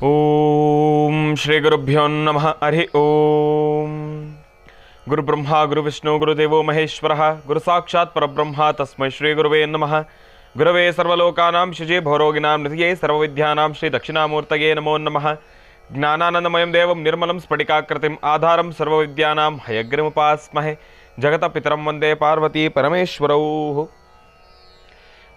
ಓಂ ಶ್ರೀ ಗುರುಭ್ಯೋ ನಮಃ. ಹರಿ ಓಂ. ಗುರು ಬ್ರಹ್ಮ ಗುರು ವಿಷ್ಣು ಗುರುದೇವೋ ಮಹೇಶ್ವರ ಗುರು ಸಾಕ್ಷಾತ್ ಪರಬ್ರಹ್ಮ ತಸ್ಮೈ ಶ್ರೀ ಗುರುವೇ ನಮಃ. ಗುರವೇ ಸರ್ವಲೋಕಾನಾಂ ಶುಚಿ ಭವರೋಗಿನಾಂ ನಿಧಿಯೇ ಸರ್ವವಿದ್ಯಾನಾಂ ಶ್ರೀ ದಕ್ಷಿಣಾಮೂರ್ತಯೇ ನಮೋ ನಮಃ. ಜ್ಞಾನಾನಂದಮಯಂ ದೇವಂ ನಿರ್ಮಲಂ ಸ್ಫಟಿಕಾಕೃತಿಂ ಆಧಾರಂ ಸರ್ವವಿದ್ಯಾನಾಂ ಹಯಗ್ರೀಮುಪಾಸ್ಮಹೆ. ಜಗತ ಪಿತರಂ ವಂದೇ ಪಾರ್ವತಿ ಪರಮೇಶ್ವರೌ.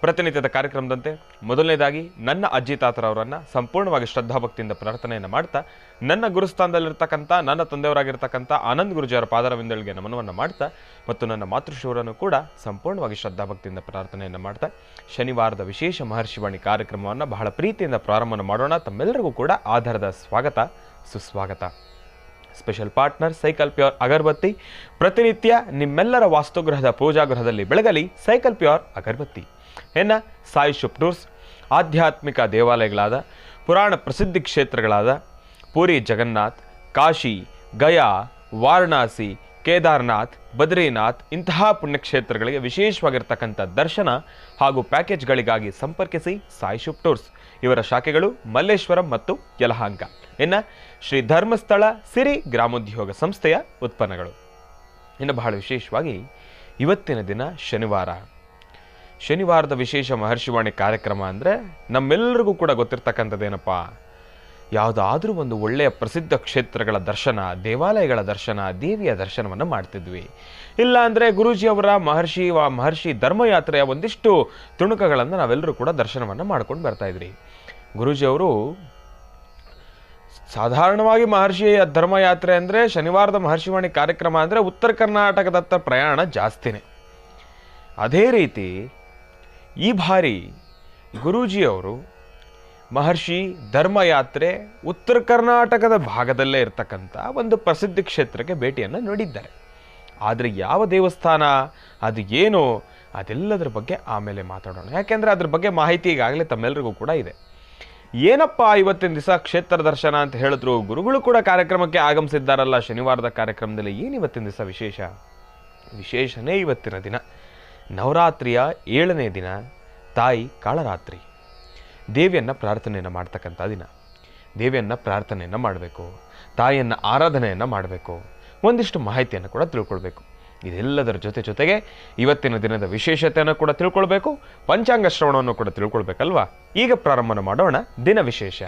ಪ್ರತಿನಿತ್ಯದ ಕಾರ್ಯಕ್ರಮದಂತೆ ಮೊದಲನೇದಾಗಿ ನನ್ನ ಅಜ್ಜಿ ತಾತರವರನ್ನು ಸಂಪೂರ್ಣವಾಗಿ ಶ್ರದ್ಧಾಭಕ್ತಿಯಿಂದ ಪ್ರಾರ್ಥನೆಯನ್ನು ಮಾಡ್ತಾ, ನನ್ನ ಗುರುಸ್ಥಾನದಲ್ಲಿರ್ತಕ್ಕಂಥ ನನ್ನ ತಂದೆಯವರಾಗಿರ್ತಕ್ಕಂಥ ಆನಂದ್ ಗುರುಜಿಯವರ ಪಾದರವಿಂದಗಳಿಗೆ ನಮನವನ್ನು ಮಾಡ್ತಾ, ಮತ್ತು ನನ್ನ ಮಾತೃಶ್ರೀಯವರನ್ನು ಕೂಡ ಸಂಪೂರ್ಣವಾಗಿ ಶ್ರದ್ಧಾಭಕ್ತಿಯಿಂದ ಪ್ರಾರ್ಥನೆಯನ್ನು ಮಾಡ್ತಾ, ಶನಿವಾರದ ವಿಶೇಷ ಮಹರ್ಷಿವಾಣಿ ಕಾರ್ಯಕ್ರಮವನ್ನು ಬಹಳ ಪ್ರೀತಿಯಿಂದ ಪ್ರಾರಂಭವನ್ನು ಮಾಡೋಣ. ತಮ್ಮೆಲ್ಲರಿಗೂ ಕೂಡ ಆಧಾರದ ಸ್ವಾಗತ ಸುಸ್ವಾಗತ. ಸ್ಪೆಷಲ್ ಪಾರ್ಟ್ನರ್ ಸೈಕಲ್ ಪ್ಯೂರ್ ಅಗರಬತ್ತಿ. ಪ್ರತಿನಿತ್ಯ ನಿಮ್ಮೆಲ್ಲರ ವಾಸ್ತುಗೃಹದ ಪೂಜಾಗೃಹದಲ್ಲಿ ಬೆಳಗಲಿ ಸೈಕಲ್ ಪ್ಯೂರ್ ಅಗರಬತ್ತಿ. ಇನ್ನು ಸಾಯಿ ಶುಭ್ ಟೂರ್ಸ್, ಆಧ್ಯಾತ್ಮಿಕ ದೇವಾಲಯಗಳಾದ ಪುರಾಣ ಪ್ರಸಿದ್ಧಿ ಕ್ಷೇತ್ರಗಳಾದ ಪುರಿ ಜಗನ್ನಾಥ್, ಕಾಶಿ, ಗಯಾ, ವಾರಣಾಸಿ, ಕೇದಾರ್ನಾಥ್, ಬದ್ರಿನಾಥ್ ಇಂತಹ ಪುಣ್ಯಕ್ಷೇತ್ರಗಳಿಗೆ ವಿಶೇಷವಾಗಿರ್ತಕ್ಕಂಥ ದರ್ಶನ ಹಾಗೂ ಪ್ಯಾಕೇಜ್ಗಳಿಗಾಗಿ ಸಂಪರ್ಕಿಸಿ ಸಾಯಿ ಶುಭ್ ಟೂರ್ಸ್. ಇವರ ಶಾಖೆಗಳು ಮಲ್ಲೇಶ್ವರಂ ಮತ್ತು ಯಲಹಂಕ. ಇನ್ನು ಶ್ರೀ ಧರ್ಮಸ್ಥಳ ಸಿರಿ ಗ್ರಾಮೋದ್ಯೋಗ ಸಂಸ್ಥೆಯ ಉತ್ಪನ್ನಗಳು. ಇನ್ನು ಬಹಳ ವಿಶೇಷವಾಗಿ ಇವತ್ತಿನ ದಿನ ಶನಿವಾರದ ವಿಶೇಷ ಮಹರ್ಷಿವಾಣಿ ಕಾರ್ಯಕ್ರಮ ಅಂದರೆ ನಮ್ಮೆಲ್ಲರಿಗೂ ಕೂಡ ಗೊತ್ತಿರ್ತಕ್ಕಂಥದ್ದೇನಪ್ಪ, ಯಾವುದಾದ್ರೂ ಒಂದು ಒಳ್ಳೆಯ ಪ್ರಸಿದ್ಧ ಕ್ಷೇತ್ರಗಳ ದರ್ಶನ, ದೇವಾಲಯಗಳ ದರ್ಶನ, ದೇವಿಯ ದರ್ಶನವನ್ನು ಮಾಡ್ತಿದ್ವಿ. ಇಲ್ಲ ಅಂದರೆ ಗುರೂಜಿಯವರ ಮಹರ್ಷಿ ಧರ್ಮಯಾತ್ರೆಯ ಒಂದಿಷ್ಟು ತುಣುಕಗಳನ್ನು ನಾವೆಲ್ಲರೂ ಕೂಡ ದರ್ಶನವನ್ನು ಮಾಡ್ಕೊಂಡು ಬರ್ತಾಯಿದ್ರಿ. ಗುರೂಜಿಯವರು ಸಾಧಾರಣವಾಗಿ ಮಹರ್ಷಿಯ ಧರ್ಮಯಾತ್ರೆ ಅಂದರೆ, ಶನಿವಾರದ ಮಹರ್ಷಿವಾಣಿ ಕಾರ್ಯಕ್ರಮ ಅಂದರೆ ಉತ್ತರ ಕರ್ನಾಟಕದತ್ತ ಪ್ರಯಾಣ ಜಾಸ್ತಿನೇ. ಅದೇ ರೀತಿ ಈ ಬಾರಿ ಗುರೂಜಿಯವರು ಮಹರ್ಷಿ ಧರ್ಮಯಾತ್ರೆ ಉತ್ತರ ಕರ್ನಾಟಕದ ಭಾಗದಲ್ಲೇ ಇರತಕ್ಕಂಥ ಒಂದು ಪ್ರಸಿದ್ಧ ಕ್ಷೇತ್ರಕ್ಕೆ ಭೇಟಿಯನ್ನು ನೀಡಿದ್ದಾರೆ. ಆದರೆ ಯಾವ ದೇವಸ್ಥಾನ, ಅದು ಏನು, ಅದೆಲ್ಲದರ ಬಗ್ಗೆ ಆಮೇಲೆ ಮಾತಾಡೋಣ. ಯಾಕೆಂದರೆ ಅದ್ರ ಬಗ್ಗೆ ಮಾಹಿತಿ ಈಗಾಗಲೇ ತಮ್ಮೆಲ್ಲರಿಗೂ ಕೂಡ ಇದೆ. ಏನಪ್ಪ ಇವತ್ತಿನ ದಿವಸ ಕ್ಷೇತ್ರ ದರ್ಶನ ಅಂತ ಹೇಳಿದ್ರು, ಗುರುಗಳು ಕೂಡ ಕಾರ್ಯಕ್ರಮಕ್ಕೆ ಆಗಮಿಸಿದ್ದಾರಲ್ಲ ಶನಿವಾರದ ಕಾರ್ಯಕ್ರಮದಲ್ಲಿ. ಏನು ಇವತ್ತಿನ ದಿವಸ ವಿಶೇಷನೇ ಇವತ್ತಿನ ದಿನ ನವರಾತ್ರಿಯ 7ನೇ ದಿನ, ತಾಯಿ ಕಾಳರಾತ್ರಿ. ದೇವಿಯನ್ನು ಪ್ರಾರ್ಥನೆಯನ್ನು ಮಾಡ್ತಕ್ಕಂಥ ದಿನ. ದೇವಿಯನ್ನು ಪ್ರಾರ್ಥನೆಯನ್ನು ಮಾಡಬೇಕು, ತಾಯಿಯನ್ನು ಆರಾಧನೆಯನ್ನು ಮಾಡಬೇಕು, ಒಂದಿಷ್ಟು ಮಾಹಿತಿಯನ್ನು ಕೂಡ ತಿಳ್ಕೊಳ್ಬೇಕು. ಇದೆಲ್ಲದರ ಜೊತೆಗೆ ಇವತ್ತಿನ ದಿನದ ವಿಶೇಷತೆಯನ್ನು ಕೂಡ ತಿಳ್ಕೊಳ್ಬೇಕು, ಪಂಚಾಂಗ ಶ್ರವಣವನ್ನು ಕೂಡ ತಿಳ್ಕೊಳ್ಬೇಕಲ್ವಾ. ಈಗ ಪ್ರಾರಂಭ ಮಾಡೋಣ ದಿನ ವಿಶೇಷ.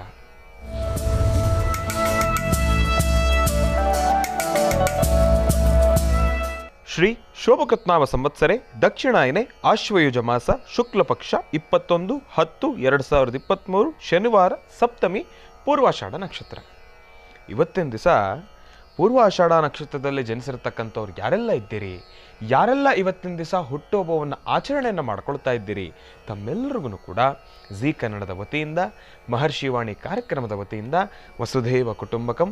ಶ್ರೀ ಶೋಭಕೃತ್ನಾಮ ಸಂವತ್ಸರೆ ದಕ್ಷಿಣಾಯನೆ ಆಶ್ವಯುಜ ಮಾಸ ಶುಕ್ಲ ಪಕ್ಷ 21/10/2023 ಶನಿವಾರ, ಸಪ್ತಮಿ, ಪೂರ್ವಾಷಾಢ ನಕ್ಷತ್ರ. ಇವತ್ತಿನ ದಿವಸ ಪೂರ್ವಾಷಾಢ ನಕ್ಷತ್ರದಲ್ಲಿ ಜನಿಸಿರತಕ್ಕಂಥವ್ರು ಯಾರೆಲ್ಲ ಇದ್ದೀರಿ, ಯಾರೆಲ್ಲ ಇವತ್ತಿನ ದಿವಸ ಹುಟ್ಟುಹಬ್ಬವನ್ನು ಆಚರಣೆಯನ್ನು ಮಾಡ್ಕೊಳ್ತಾ ಇದ್ದೀರಿ, ತಮ್ಮೆಲ್ಲರಿಗೂ ಕೂಡ ಜೀ ಕನ್ನಡದ ವತಿಯಿಂದ, ಮಹರ್ಷಿವಾಣಿ ಕಾರ್ಯಕ್ರಮದ ವತಿಯಿಂದ, ವಸುಧೈವ ಕುಟುಂಬಕಂ,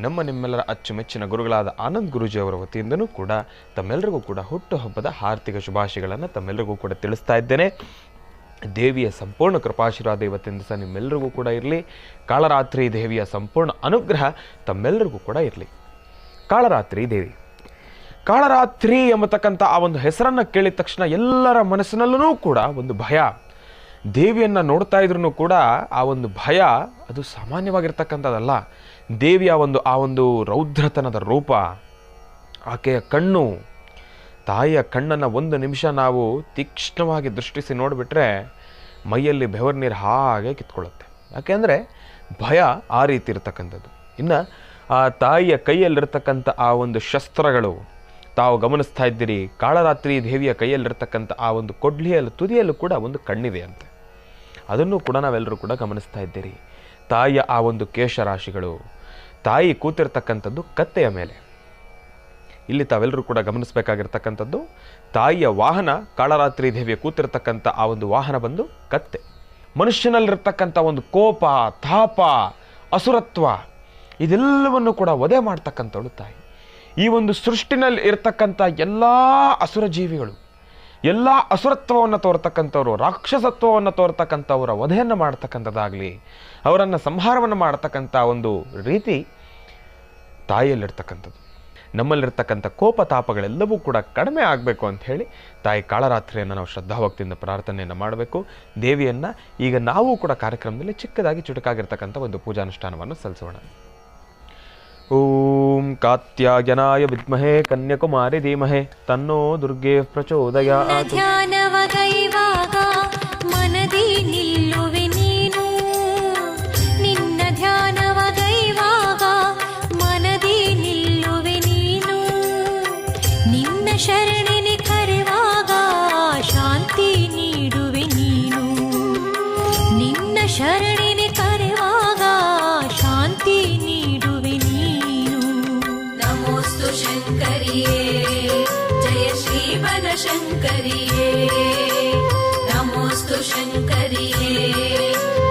ನಿಮ್ಮೆಲ್ಲರ ಅಚ್ಚುಮೆಚ್ಚಿನ ಗುರುಗಳಾದ ಆನಂದ್ ಗುರೂಜಿಯವರ ವತಿಯಿಂದನೂ ಕೂಡ ತಮ್ಮೆಲ್ಲರಿಗೂ ಕೂಡ ಹುಟ್ಟುಹಬ್ಬದ ಹಾರ್ದಿಕ ಶುಭಾಶಯಗಳನ್ನು ತಮ್ಮೆಲ್ಲರಿಗೂ ಕೂಡ ತಿಳಿಸ್ತಾ ಇದ್ದೇನೆ. ದೇವಿಯ ಸಂಪೂರ್ಣ ಕೃಪಾಶೀರ್ವಾದ ಇವತ್ತಿನ ದಿವಸ ನಿಮ್ಮೆಲ್ಲರಿಗೂ ಕೂಡ ಇರಲಿ. ಕಾಳರಾತ್ರಿ ದೇವಿಯ ಸಂಪೂರ್ಣ ಅನುಗ್ರಹ ತಮ್ಮೆಲ್ಲರಿಗೂ ಕೂಡ ಇರಲಿ. ಕಾಳರಾತ್ರಿ ದೇವಿ, ಕಾಳರಾತ್ರಿ ಎಂಬತಕ್ಕಂಥ ಆ ಒಂದು ಹೆಸರನ್ನು ಕೇಳಿದ ತಕ್ಷಣ ಎಲ್ಲರ ಮನಸ್ಸಿನಲ್ಲೂ ಕೂಡ ಒಂದು ಭಯ. ದೇವಿಯನ್ನು ನೋಡ್ತಾ ಇದ್ರೂ ಕೂಡ ಆ ಒಂದು ಭಯ ಅದು ಸಾಮಾನ್ಯವಾಗಿರ್ತಕ್ಕಂಥದ್ದಲ್ಲ. ದೇವಿಯ ಆ ಒಂದು ರೌದ್ರತನದ ರೂಪ, ಆಕೆಯ ಕಣ್ಣು, ತಾಯಿಯ ಕಣ್ಣನ್ನು ಒಂದು ನಿಮಿಷ ನಾವು ತೀಕ್ಷ್ಣವಾಗಿ ದೃಷ್ಟಿಸಿ ನೋಡಿಬಿಟ್ರೆ ಮೈಯಲ್ಲಿ ಬೆವರು ನೀರು ಹಾಗೆ ಕಿತ್ಕೊಳ್ಳುತ್ತೆ. ಯಾಕೆಂದರೆ ಭಯ ಆ ರೀತಿ ಇರತಕ್ಕಂಥದ್ದು. ಇನ್ನು ಆ ತಾಯಿಯ ಕೈಯಲ್ಲಿರ್ತಕ್ಕಂಥ ಆ ಒಂದು ಶಸ್ತ್ರಗಳು ತಾವು ಗಮನಿಸ್ತಾ ಇದ್ದೀರಿ. ಕಾಳರಾತ್ರಿ ದೇವಿಯ ಕೈಯಲ್ಲಿರ್ತಕ್ಕಂಥ ಆ ಒಂದು ಕೊಡ್ಲಿಯಲ್ಲಿ ತುದಿಯಲ್ಲೂ ಕೂಡ ಒಂದು ಕಣ್ಣಿದೆ ಅಂತೆ. ಅದನ್ನು ಕೂಡ ನಾವೆಲ್ಲರೂ ಕೂಡ ಗಮನಿಸ್ತಾ ಇದ್ದೀರಿ. ತಾಯಿಯ ಆ ಒಂದು ಕೇಶರಾಶಿಗಳು, ತಾಯಿ ಕೂತಿರ್ತಕ್ಕಂಥದ್ದು ಕತ್ತೆಯ ಮೇಲೆ. ಇಲ್ಲಿ ತಾವೆಲ್ಲರೂ ಕೂಡ ಗಮನಿಸಬೇಕಾಗಿರ್ತಕ್ಕಂಥದ್ದು, ತಾಯಿಯ ವಾಹನ ಕಾಳರಾತ್ರಿ ದೇವಿಯ ಕೂತಿರ್ತಕ್ಕಂಥ ಆ ಒಂದು ವಾಹನ ಬಂದು ಕತ್ತೆ. ಮನುಷ್ಯನಲ್ಲಿರ್ತಕ್ಕಂಥ ಒಂದು ಕೋಪ, ತಾಪ, ಅಸುರತ್ವ ಇದೆಲ್ಲವನ್ನು ಕೂಡ ವಧೆ ಮಾಡ್ತಕ್ಕಂಥವಳು ತಾಯಿ. ಈ ಒಂದು ಸೃಷ್ಟಿನಲ್ಲಿ ಇರ್ತಕ್ಕಂಥ ಎಲ್ಲ ಅಸುರ ಜೀವಿಗಳು, ಎಲ್ಲ ಅಸುರತ್ವವನ್ನು ತೋರ್ತಕ್ಕಂಥವ್ರು, ರಾಕ್ಷಸತ್ವವನ್ನು ತೋರ್ತಕ್ಕಂಥವರ ವಧೆಯನ್ನು ಮಾಡ್ತಕ್ಕಂಥದ್ದಾಗಲಿ, ಅವರನ್ನು ಸಂಹಾರವನ್ನು ಮಾಡ್ತಕ್ಕಂಥ ಒಂದು ರೀತಿ ತಾಯಿಯಲ್ಲಿರ್ತಕ್ಕಂಥದ್ದು. ನಮ್ಮಲ್ಲಿರ್ತಕ್ಕಂಥ ಕೋಪ ತಾಪಗಳೆಲ್ಲವೂ ಕೂಡ ಕಡಿಮೆ ಆಗಬೇಕು ಅಂತ ಹೇಳಿ ತಾಯಿ ಕಾಳರಾತ್ರಿಯನ್ನು ನಾವು ಶ್ರದ್ಧಾಭಕ್ತಿಯಿಂದ ಪ್ರಾರ್ಥನೆಯನ್ನು ಮಾಡಬೇಕು. ದೇವಿಯನ್ನು ಈಗ ನಾವು ಕೂಡ ಕಾರ್ಯಕ್ರಮದಲ್ಲಿ ಚಿಕ್ಕದಾಗಿ ಚುಟುಕಾಗಿರ್ತಕ್ಕಂಥ ಒಂದು ಪೂಜಾನುಷ್ಠಾನವನ್ನು ಸಲ್ಲಿಸೋಣ. ಓಂ ಕಾತ್ಯಾಯನಾಯ ವಿದ್ಮಹೇ ಕನ್ಯಾಕುಮಾರಿ ಧೀಮಹೇ ತನ್ನೋ ದುರ್ಗೆ ಪ್ರಚೋದಯಾತ್. ಮನದಿ ನಿಲ್ಲುವೆ ನೀನು, ನಿನ್ನ ಧ್ಯಾನವಗೈವಾಗ ಮನದಿ ನಿಲ್ಲುವೆ ನೀನು, ನಿನ್ನ ಶರಣೆನೆ ಕರೆವಾಗ ಶಾಂತಿ ನೀಡುವೆ ನೀನು, ನಿನ್ನ ಶರಣೆನೆ ಕರೆವಾಗ ಶಾಂತಿ ನೀಡುವೆ ನೀನು. ನಮೋಸ್ತು ಶಂಕರಿಯೇ ಜಯ ಶ್ರೀ ಬನಶಂಕರಿಯೇ, ನಮೋಸ್ತು ಶಂಕರಿಯೇ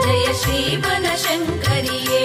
ಜಯ ಶ್ರೀ ಬನಶಂಕರಿಯೇ.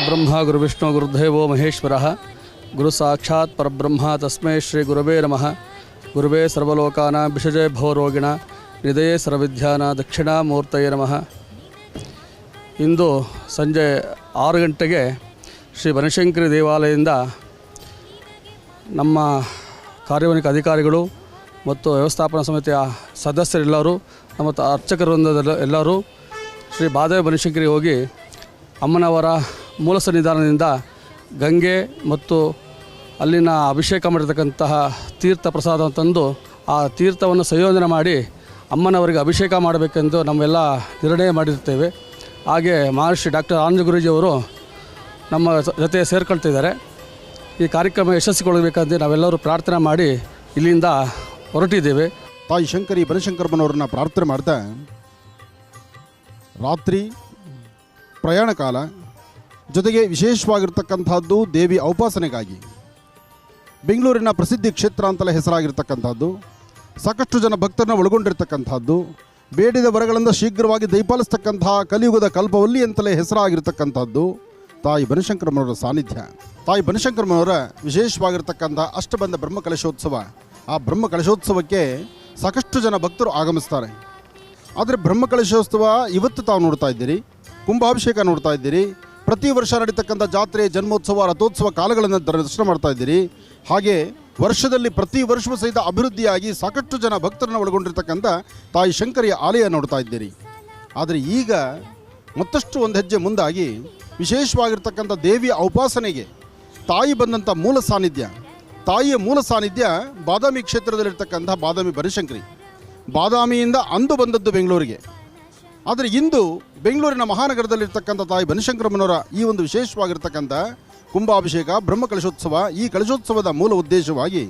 ಬ್ರಹ್ಮ ಗುರು ವಿಷ್ಣು ಗುರುದೇವೋ ಮಹೇಶ್ವರ ಗುರು ಸಾಕ್ಷಾತ್ ಪರಬ್ರಹ್ಮ ತಸ್ಮೈ ಶ್ರೀ ಗುರವೇ ನಮಃ. ಗುರುವೇ ಸರ್ವಲೋಕಾನ ವಿಷಜಯ ಭವರೋಗಿಣ ನಿಧಯೇ ಸರ್ವವಿದ್ಯಾನ ದಕ್ಷಿಣಾಮೂರ್ತಯೇ ನಮಃ. ಇಂದು ಸಂಜೆ 6 ಗಂಟೆಗೆ ಶ್ರೀ ಬನಶಂಕರಿ ದೇವಾಲಯದಿಂದ ನಮ್ಮ ಕಾರ್ಯನಿರ್ವಾಹಕ ಅಧಿಕಾರಿಗಳು ಮತ್ತು ವ್ಯವಸ್ಥಾಪನಾ ಸಮಿತಿಯ ಸದಸ್ಯರೆಲ್ಲರೂ ನಮ್ಮ ಅರ್ಚಕ ವೃಂದದ ಎಲ್ಲರೂ ಶ್ರೀ ಬಾದಾಮಿ ಬನಶಂಕರಿ ಹೋಗಿ ಅಮ್ಮನವರ ಮೂಲ ಸನ್ನಿಧಾನದಿಂದ ಗಂಗೆ ಮತ್ತು ಅಲ್ಲಿನ ಅಭಿಷೇಕ ಮಾಡಿರ್ತಕ್ಕಂತಹ ತೀರ್ಥ ಪ್ರಸಾದವನ್ನು ತಂದು ಆ ತೀರ್ಥವನ್ನು ಸಂಯೋಜನೆ ಮಾಡಿ ಅಮ್ಮನವರಿಗೆ ಅಭಿಷೇಕ ಮಾಡಬೇಕೆಂದು ನಮ್ಮೆಲ್ಲ ನಿರ್ಣಯ ಮಾಡಿರ್ತೇವೆ. ಹಾಗೆ ಮಹರ್ಷಿ ಡಾಕ್ಟರ್ ಆನಂದ ಗುರೂಜಿಯವರು ನಮ್ಮ ಜೊತೆ ಸೇರ್ಕೊಳ್ತಿದ್ದಾರೆ. ಈ ಕಾರ್ಯಕ್ರಮ ಯಶಸ್ವಿಗೊಳ್ಳಬೇಕಂತ ನಾವೆಲ್ಲರೂ ಪ್ರಾರ್ಥನೆ ಮಾಡಿ ಇಲ್ಲಿಂದ ಹೊರಟಿದ್ದೇವೆ. ತಾಯಿ ಶಂಕರಿ ಬನಶಂಕರಮ್ಮನವ್ರನ್ನ ಪ್ರಾರ್ಥನೆ ಮಾಡ್ತಾ ರಾತ್ರಿ ಪ್ರಯಾಣ ಕಾಲ ಜೊತೆಗೆ ವಿಶೇಷವಾಗಿರ್ತಕ್ಕಂಥದ್ದು ದೇವಿ ಔಪಾಸನೆಗಾಗಿ ಬೆಂಗಳೂರಿನ ಪ್ರಸಿದ್ಧಿ ಕ್ಷೇತ್ರ ಅಂತಲೇ ಹೆಸರಾಗಿರ್ತಕ್ಕಂಥದ್ದು, ಸಾಕಷ್ಟು ಜನ ಭಕ್ತರನ್ನ ಒಳಗೊಂಡಿರ್ತಕ್ಕಂಥದ್ದು, ಬೇಡಿದ ವರಗಳಿಂದ ಶೀಘ್ರವಾಗಿ ದಯಪಾಲಿಸ್ತಕ್ಕಂತಹ ಕಲಿಯುಗದ ಕಲ್ಪವಲ್ಲಿ ಅಂತಲೇ ಹೆಸರಾಗಿರ್ತಕ್ಕಂಥದ್ದು ತಾಯಿ ಬನಶಂಕರಮ್ಮನವರ ಸಾನ್ನಿಧ್ಯ. ತಾಯಿ ಬನಶಂಕರಮ್ಮನವರ ವಿಶೇಷವಾಗಿರ್ತಕ್ಕಂಥ ಅಷ್ಟಬಂಧ ಬ್ರಹ್ಮಕಲಶೋತ್ಸವ, ಆ ಬ್ರಹ್ಮಕಲಶೋತ್ಸವಕ್ಕೆ ಸಾಕಷ್ಟು ಜನ ಭಕ್ತರು ಆಗಮಿಸ್ತಾರೆ. ಆದರೆ ಬ್ರಹ್ಮಕಲಶೋತ್ಸವ ಇವತ್ತು ತಾವು ನೋಡ್ತಾ ಇದ್ದೀರಿ, ಕುಂಭಾಭಿಷೇಕ ನೋಡ್ತಾ ಇದ್ದೀರಿ, ಪ್ರತಿ ವರ್ಷ ನಡೀತಕ್ಕಂಥ ಜಾತ್ರೆ, ಜನ್ಮೋತ್ಸವ, ರಥೋತ್ಸವ ಕಾಲಗಳನ್ನು ದರ್ಶನ ಮಾಡ್ತಾ ಇದ್ದೀರಿ. ಹಾಗೆ ವರ್ಷದಲ್ಲಿ ಪ್ರತಿ ವರ್ಷವೂ ಸಹಿತ ಅಭಿವೃದ್ಧಿಯಾಗಿ ಸಾಕಷ್ಟು ಜನ ಭಕ್ತರನ್ನು ಒಳಗೊಂಡಿರ್ತಕ್ಕಂಥ ತಾಯಿ ಶಂಕರಿಯ ಆಲಯ ನೋಡ್ತಾ ಇದ್ದೀರಿ. ಆದರೆ ಈಗ ಮತ್ತಷ್ಟು ಒಂದು ಹೆಜ್ಜೆ ಮುಂದಾಗಿ ವಿಶೇಷವಾಗಿರ್ತಕ್ಕಂಥ ದೇವಿಯ ಔಪಾಸನೆಗೆ ತಾಯಿ ಬಂದಂಥ ಮೂಲ ಸಾನ್ನಿಧ್ಯ, ತಾಯಿಯ ಮೂಲ ಸಾನ್ನಿಧ್ಯ ಬಾದಾಮಿ ಕ್ಷೇತ್ರದಲ್ಲಿರ್ತಕ್ಕಂಥ ಬಾದಾಮಿ ಬನಶಂಕರಿ. ಬಾದಾಮಿಯಿಂದ ಅಂದು ಬಂದದ್ದು ಬೆಂಗಳೂರಿಗೆ. ಆದರೆ ಇಂದು ಬೆಂಗಳೂರಿನ ಮಹಾನಗರದಲ್ಲಿರ್ತಕ್ಕಂಥ ತಾಯಿ ಬನಶಂಕರಮ್ಮನವರ ಈ ಒಂದು ವಿಶೇಷವಾಗಿರ್ತಕ್ಕಂಥ ಕುಂಭಾಭಿಷೇಕ ಬ್ರಹ್ಮಕಲಶೋತ್ಸವ, ಈ ಕಲಶೋತ್ಸವದ ಮೂಲ ಉದ್ದೇಶವಾಗಿ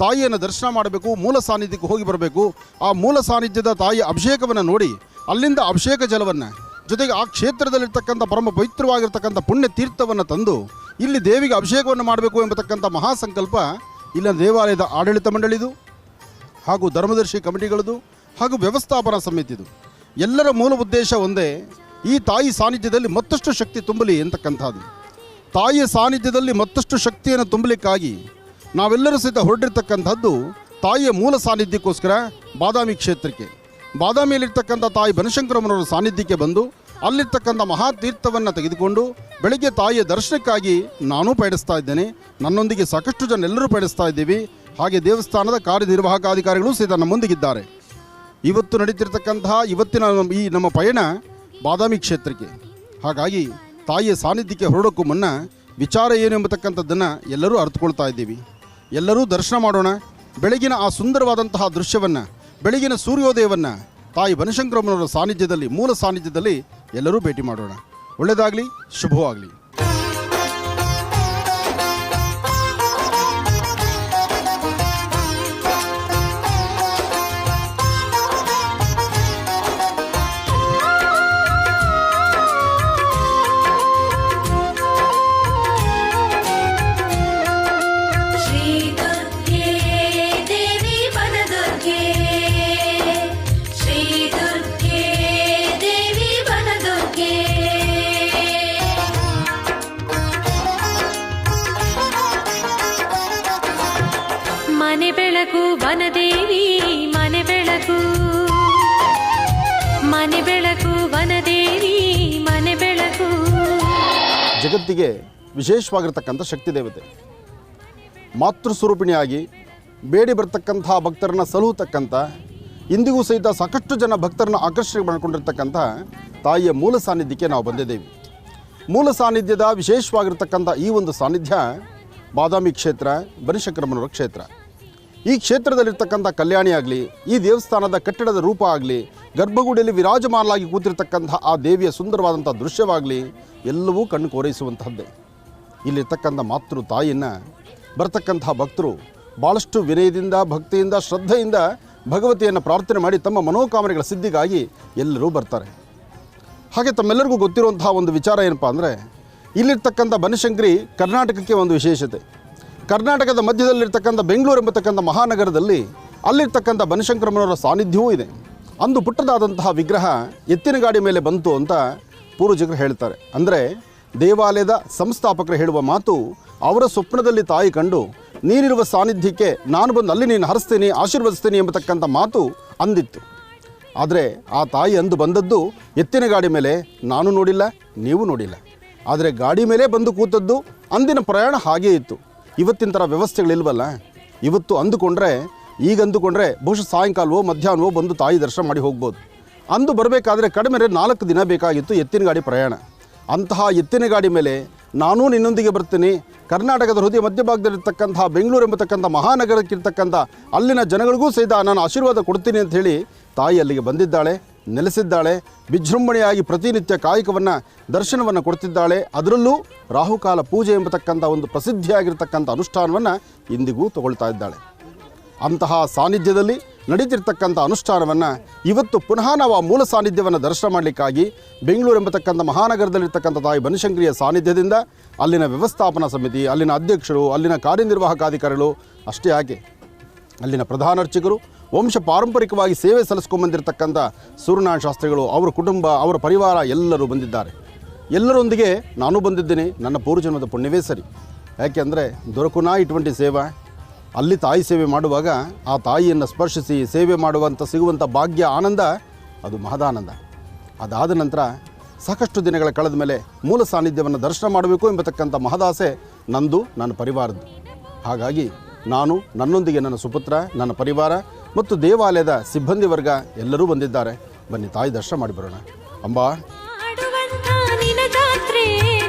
ತಾಯಿಯನ್ನು ದರ್ಶನ ಮಾಡಬೇಕು, ಮೂಲ ಸಾನ್ನಿಧ್ಯಕ್ಕೆ ಹೋಗಿ ಬರಬೇಕು. ಆ ಮೂಲ ಸಾನ್ನಿಧ್ಯದ ತಾಯಿಯ ಅಭಿಷೇಕವನ್ನು ನೋಡಿ ಅಲ್ಲಿಂದ ಅಭಿಷೇಕ ಜಲವನ್ನು ಜೊತೆಗೆ ಆ ಕ್ಷೇತ್ರದಲ್ಲಿರ್ತಕ್ಕಂಥ ಪರಮ ಪವಿತ್ರವಾಗಿರ್ತಕ್ಕಂಥ ಪುಣ್ಯ ತೀರ್ಥವನ್ನು ತಂದು ಇಲ್ಲಿ ದೇವಿಗೆ ಅಭಿಷೇಕವನ್ನು ಮಾಡಬೇಕು ಎಂಬತಕ್ಕಂಥ ಮಹಾಸಂಕಲ್ಪ ಇಲ್ಲಿನ ದೇವಾಲಯದ ಆಡಳಿತ ಮಂಡಳಿದು ಹಾಗೂ ಧರ್ಮದರ್ಶಿ ಕಮಿಟಿಗಳದು ಹಾಗೂ ವ್ಯವಸ್ಥಾಪನಾ ಸಮಿತಿದು ಎಲ್ಲರ ಮೂಲ ಉದ್ದೇಶ ಒಂದೇ, ಈ ತಾಯಿ ಸಾನ್ನಿಧ್ಯದಲ್ಲಿ ಮತ್ತಷ್ಟು ಶಕ್ತಿ ತುಂಬಲಿ ಎಂತಕ್ಕಂಥದ್ದು. ತಾಯಿಯ ಸಾನ್ನಿಧ್ಯದಲ್ಲಿ ಮತ್ತಷ್ಟು ಶಕ್ತಿಯನ್ನು ತುಂಬಲಿಕ್ಕಾಗಿ ನಾವೆಲ್ಲರೂ ಸಹಿತ ಹೊರಟಿರ್ತಕ್ಕಂಥದ್ದು ತಾಯಿಯ ಮೂಲ ಸಾನ್ನಿಧ್ಯಕ್ಕೋಸ್ಕರ ಬಾದಾಮಿ ಕ್ಷೇತ್ರಕ್ಕೆ, ಬಾದಾಮಿಯಲ್ಲಿರ್ತಕ್ಕಂಥ ತಾಯಿ ಬನಶಂಕರಮ್ಮನವರ ಸಾನ್ನಿಧ್ಯಕ್ಕೆ ಬಂದು ಅಲ್ಲಿರ್ತಕ್ಕಂಥ ಮಹಾತೀರ್ಥವನ್ನು ತೆಗೆದುಕೊಂಡು ಬೆಳಗ್ಗೆ ತಾಯಿಯ ದರ್ಶನಕ್ಕಾಗಿ ನಾನೂ ಪಯಣಿಸ್ತಾ ಇದ್ದೇನೆ. ನನ್ನೊಂದಿಗೆ ಸಾಕಷ್ಟು ಜನ ಎಲ್ಲರೂ ಪಯಣಿಸ್ತಾ ಇದ್ದೀವಿ. ಹಾಗೆ ದೇವಸ್ಥಾನದ ಕಾರ್ಯನಿರ್ವಾಹಕಾಧಿಕಾರಿಗಳು ಸಹಿತ ನಮ್ಮೊಂದಿಗಿದ್ದಾರೆ. ಇವತ್ತು ನಡೀತಿರ್ತಕ್ಕಂತಹ ಇವತ್ತಿನ ಈ ನಮ್ಮ ಪಯಣ ಬಾದಾಮಿ ಕ್ಷೇತ್ರಕ್ಕೆ. ಹಾಗಾಗಿ ತಾಯಿಯ ಸಾನ್ನಿಧ್ಯಕ್ಕೆ ಹೊರಡೋಕ್ಕೂ ಮುನ್ನ ವಿಚಾರ ಏನು ಎಂಬತಕ್ಕಂಥದ್ದನ್ನು ಎಲ್ಲರೂ ಅರ್ಥಕೊಳ್ತಾ ಇದ್ದೀವಿ. ಎಲ್ಲರೂ ದರ್ಶನ ಮಾಡೋಣ. ಬೆಳಗಿನ ಆ ಸುಂದರವಾದಂತಹ ದೃಶ್ಯವನ್ನು, ಬೆಳಗಿನ ಸೂರ್ಯೋದಯವನ್ನು ತಾಯಿ ಬನಶಂಕರಮ್ಮನವರ ಸಾನ್ನಿಧ್ಯದಲ್ಲಿ, ಮೂಲ ಸಾನ್ನಿಧ್ಯದಲ್ಲಿ ಎಲ್ಲರೂ ಭೇಟಿ ಮಾಡೋಣ. ಒಳ್ಳೆಯದಾಗಲಿ, ಶುಭವಾಗಲಿ. ಬೆಳಕು ವನದೇವಿ ಮನೆ ಬೆಳಕು, ಮನೆ ಬೆಳಕು ವನದೇವಿ ಮನೆ ಬೆಳಕು. ಜಗತ್ತಿಗೆ ವಿಶೇಷವಾಗಿರ್ತಕ್ಕಂಥ ಶಕ್ತಿ ದೇವತೆ, ಮಾತೃಸ್ವರೂಪಿಣಿಯಾಗಿ ಬೇಡಿ ಬರ್ತಕ್ಕಂಥ ಭಕ್ತರನ್ನು ಸಲಹುತಕ್ಕಂಥ, ಇಂದಿಗೂ ಸಹಿತ ಸಾಕಷ್ಟು ಜನ ಭಕ್ತರನ್ನು ಆಕರ್ಷಣೆ ಮಾಡಿಕೊಂಡಿರ್ತಕ್ಕಂಥ ತಾಯಿಯ ಮೂಲ ಸಾನ್ನಿಧ್ಯಕ್ಕೆ ನಾವು ಬಂದಿದ್ದೇವೆ. ಮೂಲ ಸಾನ್ನಿಧ್ಯದ ವಿಶೇಷವಾಗಿರ್ತಕ್ಕಂಥ ಈ ಒಂದು ಸಾನ್ನಿಧ್ಯ ಬಾದಾಮಿ ಕ್ಷೇತ್ರ, ಬನಶಂಕರಮ್ಮನವರ ಕ್ಷೇತ್ರ. ಈ ಕ್ಷೇತ್ರದಲ್ಲಿರ್ತಕ್ಕಂಥ ಕಲ್ಯಾಣಿ ಆಗಲಿ, ಈ ದೇವಸ್ಥಾನದ ಕಟ್ಟಡದ ರೂಪ ಆಗಲಿ, ಗರ್ಭಗುಡಿಯಲ್ಲಿ ವಿರಾಜಮಾನಲಾಗಿ ಕೂತಿರ್ತಕ್ಕಂಥ ಆ ದೇವಿಯ ಸುಂದರವಾದಂಥ ದೃಶ್ಯವಾಗಲಿ ಎಲ್ಲವೂ ಕಣ್ಣು ಕೋರೈಸುವಂತಹದ್ದೇ. ಇಲ್ಲಿರ್ತಕ್ಕಂಥ ಮಾತೃ ತಾಯಿಯನ್ನು ಬರ್ತಕ್ಕಂಥ ಭಕ್ತರು ಭಾಳಷ್ಟು ವಿನಯದಿಂದ, ಭಕ್ತಿಯಿಂದ, ಶ್ರದ್ಧೆಯಿಂದ ಭಗವತಿಯನ್ನು ಪ್ರಾರ್ಥನೆ ಮಾಡಿ ತಮ್ಮ ಮನೋಕಾಮನೆಗಳ ಸಿದ್ಧಿಗಾಗಿ ಎಲ್ಲರೂ ಬರ್ತಾರೆ. ಹಾಗೆ ತಮ್ಮೆಲ್ಲರಿಗೂ ಗೊತ್ತಿರುವಂತಹ ಒಂದು ವಿಚಾರ ಏನಪ್ಪ ಅಂದರೆ, ಇಲ್ಲಿರ್ತಕ್ಕಂಥ ಬನಶಂಕರಿ ಕರ್ನಾಟಕಕ್ಕೆ ಒಂದು ವಿಶೇಷತೆ. ಕರ್ನಾಟಕದ ಮಧ್ಯದಲ್ಲಿರ್ತಕ್ಕಂಥ ಬೆಂಗಳೂರು ಎಂಬತಕ್ಕಂಥ ಮಹಾನಗರದಲ್ಲಿ ಅಲ್ಲಿರ್ತಕ್ಕಂಥ ಬನಶಂಕರಮ್ಮನವರ ಸಾನ್ನಿಧ್ಯವೂ ಇದೆ. ಅಂದು ಪುಟ್ಟದಾದಂತಹ ವಿಗ್ರಹ ಎತ್ತಿನ ಗಾಡಿ ಮೇಲೆ ಬಂತು ಅಂತ ಪೂರ್ವಜರು ಹೇಳ್ತಾರೆ. ಅಂದರೆ ದೇವಾಲಯದ ಸಂಸ್ಥಾಪಕರು ಹೇಳುವ ಮಾತು, ಅವರ ಸ್ವಪ್ನದಲ್ಲಿ ತಾಯಿ ಕಂಡು ನೀನಿರುವ ಸಾನ್ನಿಧ್ಯಕ್ಕೆ ನಾನು ಬಂದು ಅಲ್ಲಿ ನೀನು ಹರಿಸ್ತೀನಿ, ಆಶೀರ್ವದಿಸ್ತೀನಿ ಎಂಬತಕ್ಕಂಥ ಮಾತು ಅಂದಿತ್ತು. ಆದರೆ ಆ ತಾಯಿ ಅಂದು ಬಂದದ್ದು ಎತ್ತಿನ ಗಾಡಿ ಮೇಲೆ ನಾನು ನೋಡಿಲ್ಲ, ನೀವು ನೋಡಿಲ್ಲ. ಆದರೆ ಗಾಡಿ ಮೇಲೆ ಬಂದು ಕೂತದ್ದು ಅಂದಿನ ಪ್ರಯಾಣ ಹಾಗೇ ಇತ್ತು. ಇವತ್ತಿನ ಥರ ವ್ಯವಸ್ಥೆಗಳಿಲ್ವಲ್ಲ. ಇವತ್ತು ಅಂದುಕೊಂಡ್ರೆ ಬಹುಶಃ ಸಾಯಂಕಾಲವೋ ಮಧ್ಯಾಹ್ನವೋ ಬಂದು ತಾಯಿ ದರ್ಶನ ಮಾಡಿ ಹೋಗ್ಬೋದು. ಅಂದು ಬರಬೇಕಾದ್ರೆ ಕಡಿಮೆ 4 ದಿನ ಬೇಕಾಗಿತ್ತು ಎತ್ತಿನ ಗಾಡಿ ಪ್ರಯಾಣ. ಅಂತಹ ಎತ್ತಿನ ಗಾಡಿ ಮೇಲೆ ನಾನೂ ನಿನ್ನೊಂದಿಗೆ ಬರ್ತೀನಿ, ಕರ್ನಾಟಕದ ಹೃದಯ ಮಧ್ಯಭಾಗದಲ್ಲಿರ್ತಕ್ಕಂಥ ಬೆಂಗಳೂರು ಎಂಬತಕ್ಕಂಥ ಮಹಾನಗರಕ್ಕಿರ್ತಕ್ಕಂಥ ಅಲ್ಲಿನ ಜನಗಳಿಗೂ ಸಹಿತ ನಾನು ಆಶೀರ್ವಾದ ಕೊಡ್ತೀನಿ ಅಂತ ಹೇಳಿ ತಾಯಿ ಅಲ್ಲಿಗೆ ಬಂದಿದ್ದಾಳೆ, ನೆಲೆಸಿದ್ದಾಳೆ. ವಿಜೃಂಭಣೆಯಾಗಿ ಪ್ರತಿನಿತ್ಯ ಕಾಯಕವನ್ನು ದರ್ಶನವನ್ನು ಕೊಡ್ತಿದ್ದಾಳೆ. ಅದರಲ್ಲೂ ರಾಹುಕಾಲ ಪೂಜೆ ಎಂಬತಕ್ಕಂಥ ಒಂದು ಪ್ರಸಿದ್ಧಿಯಾಗಿರ್ತಕ್ಕಂಥ ಅನುಷ್ಠಾನವನ್ನು ಇಂದಿಗೂ ತಗೊಳ್ತಾ ಇದ್ದಾಳೆ. ಅಂತಹ ಸಾನ್ನಿಧ್ಯದಲ್ಲಿ ನಡೀತಿರ್ತಕ್ಕಂಥ ಅನುಷ್ಠಾನವನ್ನು ಇವತ್ತು ಪುನಃ ನಾವು ಆ ಮೂಲ ಸಾನ್ನಿಧ್ಯವನ್ನು ದರ್ಶನ ಮಾಡಲಿಕ್ಕಾಗಿ ಬೆಂಗಳೂರು ಎಂಬತಕ್ಕಂಥ ಮಹಾನಗರದಲ್ಲಿರ್ತಕ್ಕಂಥ ತಾಯಿ ಬನಶಂಕರಿಯ ಸಾನ್ನಿಧ್ಯದಿಂದ ಅಲ್ಲಿನ ವ್ಯವಸ್ಥಾಪನಾ ಸಮಿತಿ, ಅಲ್ಲಿನ ಅಧ್ಯಕ್ಷರು, ಅಲ್ಲಿನ ಕಾರ್ಯನಿರ್ವಾಹಕಾಧಿಕಾರಿಗಳು, ಅಷ್ಟೇ ಯಾಕೆ ಅಲ್ಲಿನ ಪ್ರಧಾನ ಅರ್ಚಕರು, ವಂಶ ಪಾರಂಪರಿಕವಾಗಿ ಸೇವೆ ಸಲ್ಲಿಸ್ಕೊಂಡ್ಬಂದಿರತಕ್ಕಂಥ ಸೂರ್ಯನಾರಾಯಣ ಶಾಸ್ತ್ರಿಗಳು, ಅವರ ಕುಟುಂಬ, ಅವರ ಪರಿವಾರ ಎಲ್ಲರೂ ಬಂದಿದ್ದಾರೆ. ಎಲ್ಲರೊಂದಿಗೆ ನಾನು ಬಂದಿದ್ದೇನೆ. ನನ್ನ ಪೂರ್ವಜನ್ಮದ ಪುಣ್ಯವೇ ಸರಿ. ಯಾಕೆಂದರೆ ದೊರಕುನಾ ಇటువంటి ಸೇವಾ, ಅಲ್ಲಿ ತಾಯಿ ಸೇವೆ ಮಾಡುವಾಗ ಆ ತಾಯಿಯನ್ನು ಸ್ಪರ್ಶಿಸಿ ಸೇವೆ ಮಾಡುವಂಥ ಸಿಗುವಂಥ ಭಾಗ್ಯ, ಆನಂದ, ಅದು ಮಹದಾನಂದ. ಅದಾದ ನಂತರ ಸಾಕಷ್ಟು ದಿನಗಳ ಕಳೆದ ಮೇಲೆ ಮೂಲ ಸಾನ್ನಿಧ್ಯವನ್ನು ದರ್ಶನ ಮಾಡಬೇಕು ಎಂಬತಕ್ಕಂಥ ಮಹದಾಸೆ ನಂದು, ನನ್ನ ಪರಿವಾರದ್ದು. ಹಾಗಾಗಿ ನಾನು, ನನ್ನೊಂದಿಗೆ ನನ್ನ ಸುಪುತ್ರ, ನನ್ನ ಪರಿವಾರ ಮತ್ತು ದೇವಾಲಯದ ಸಿಬ್ಬಂದಿ ವರ್ಗ ಎಲ್ಲರೂ ಬಂದಿದ್ದಾರೆ. ಬನ್ನಿ ತಾಯಿ ದರ್ಶನ ಮಾಡಿ ಬರೋಣ. ಅಂಬಾ ಮಾಡುವಂತ ನಿನ್ನ ಜಾತ್ರೆ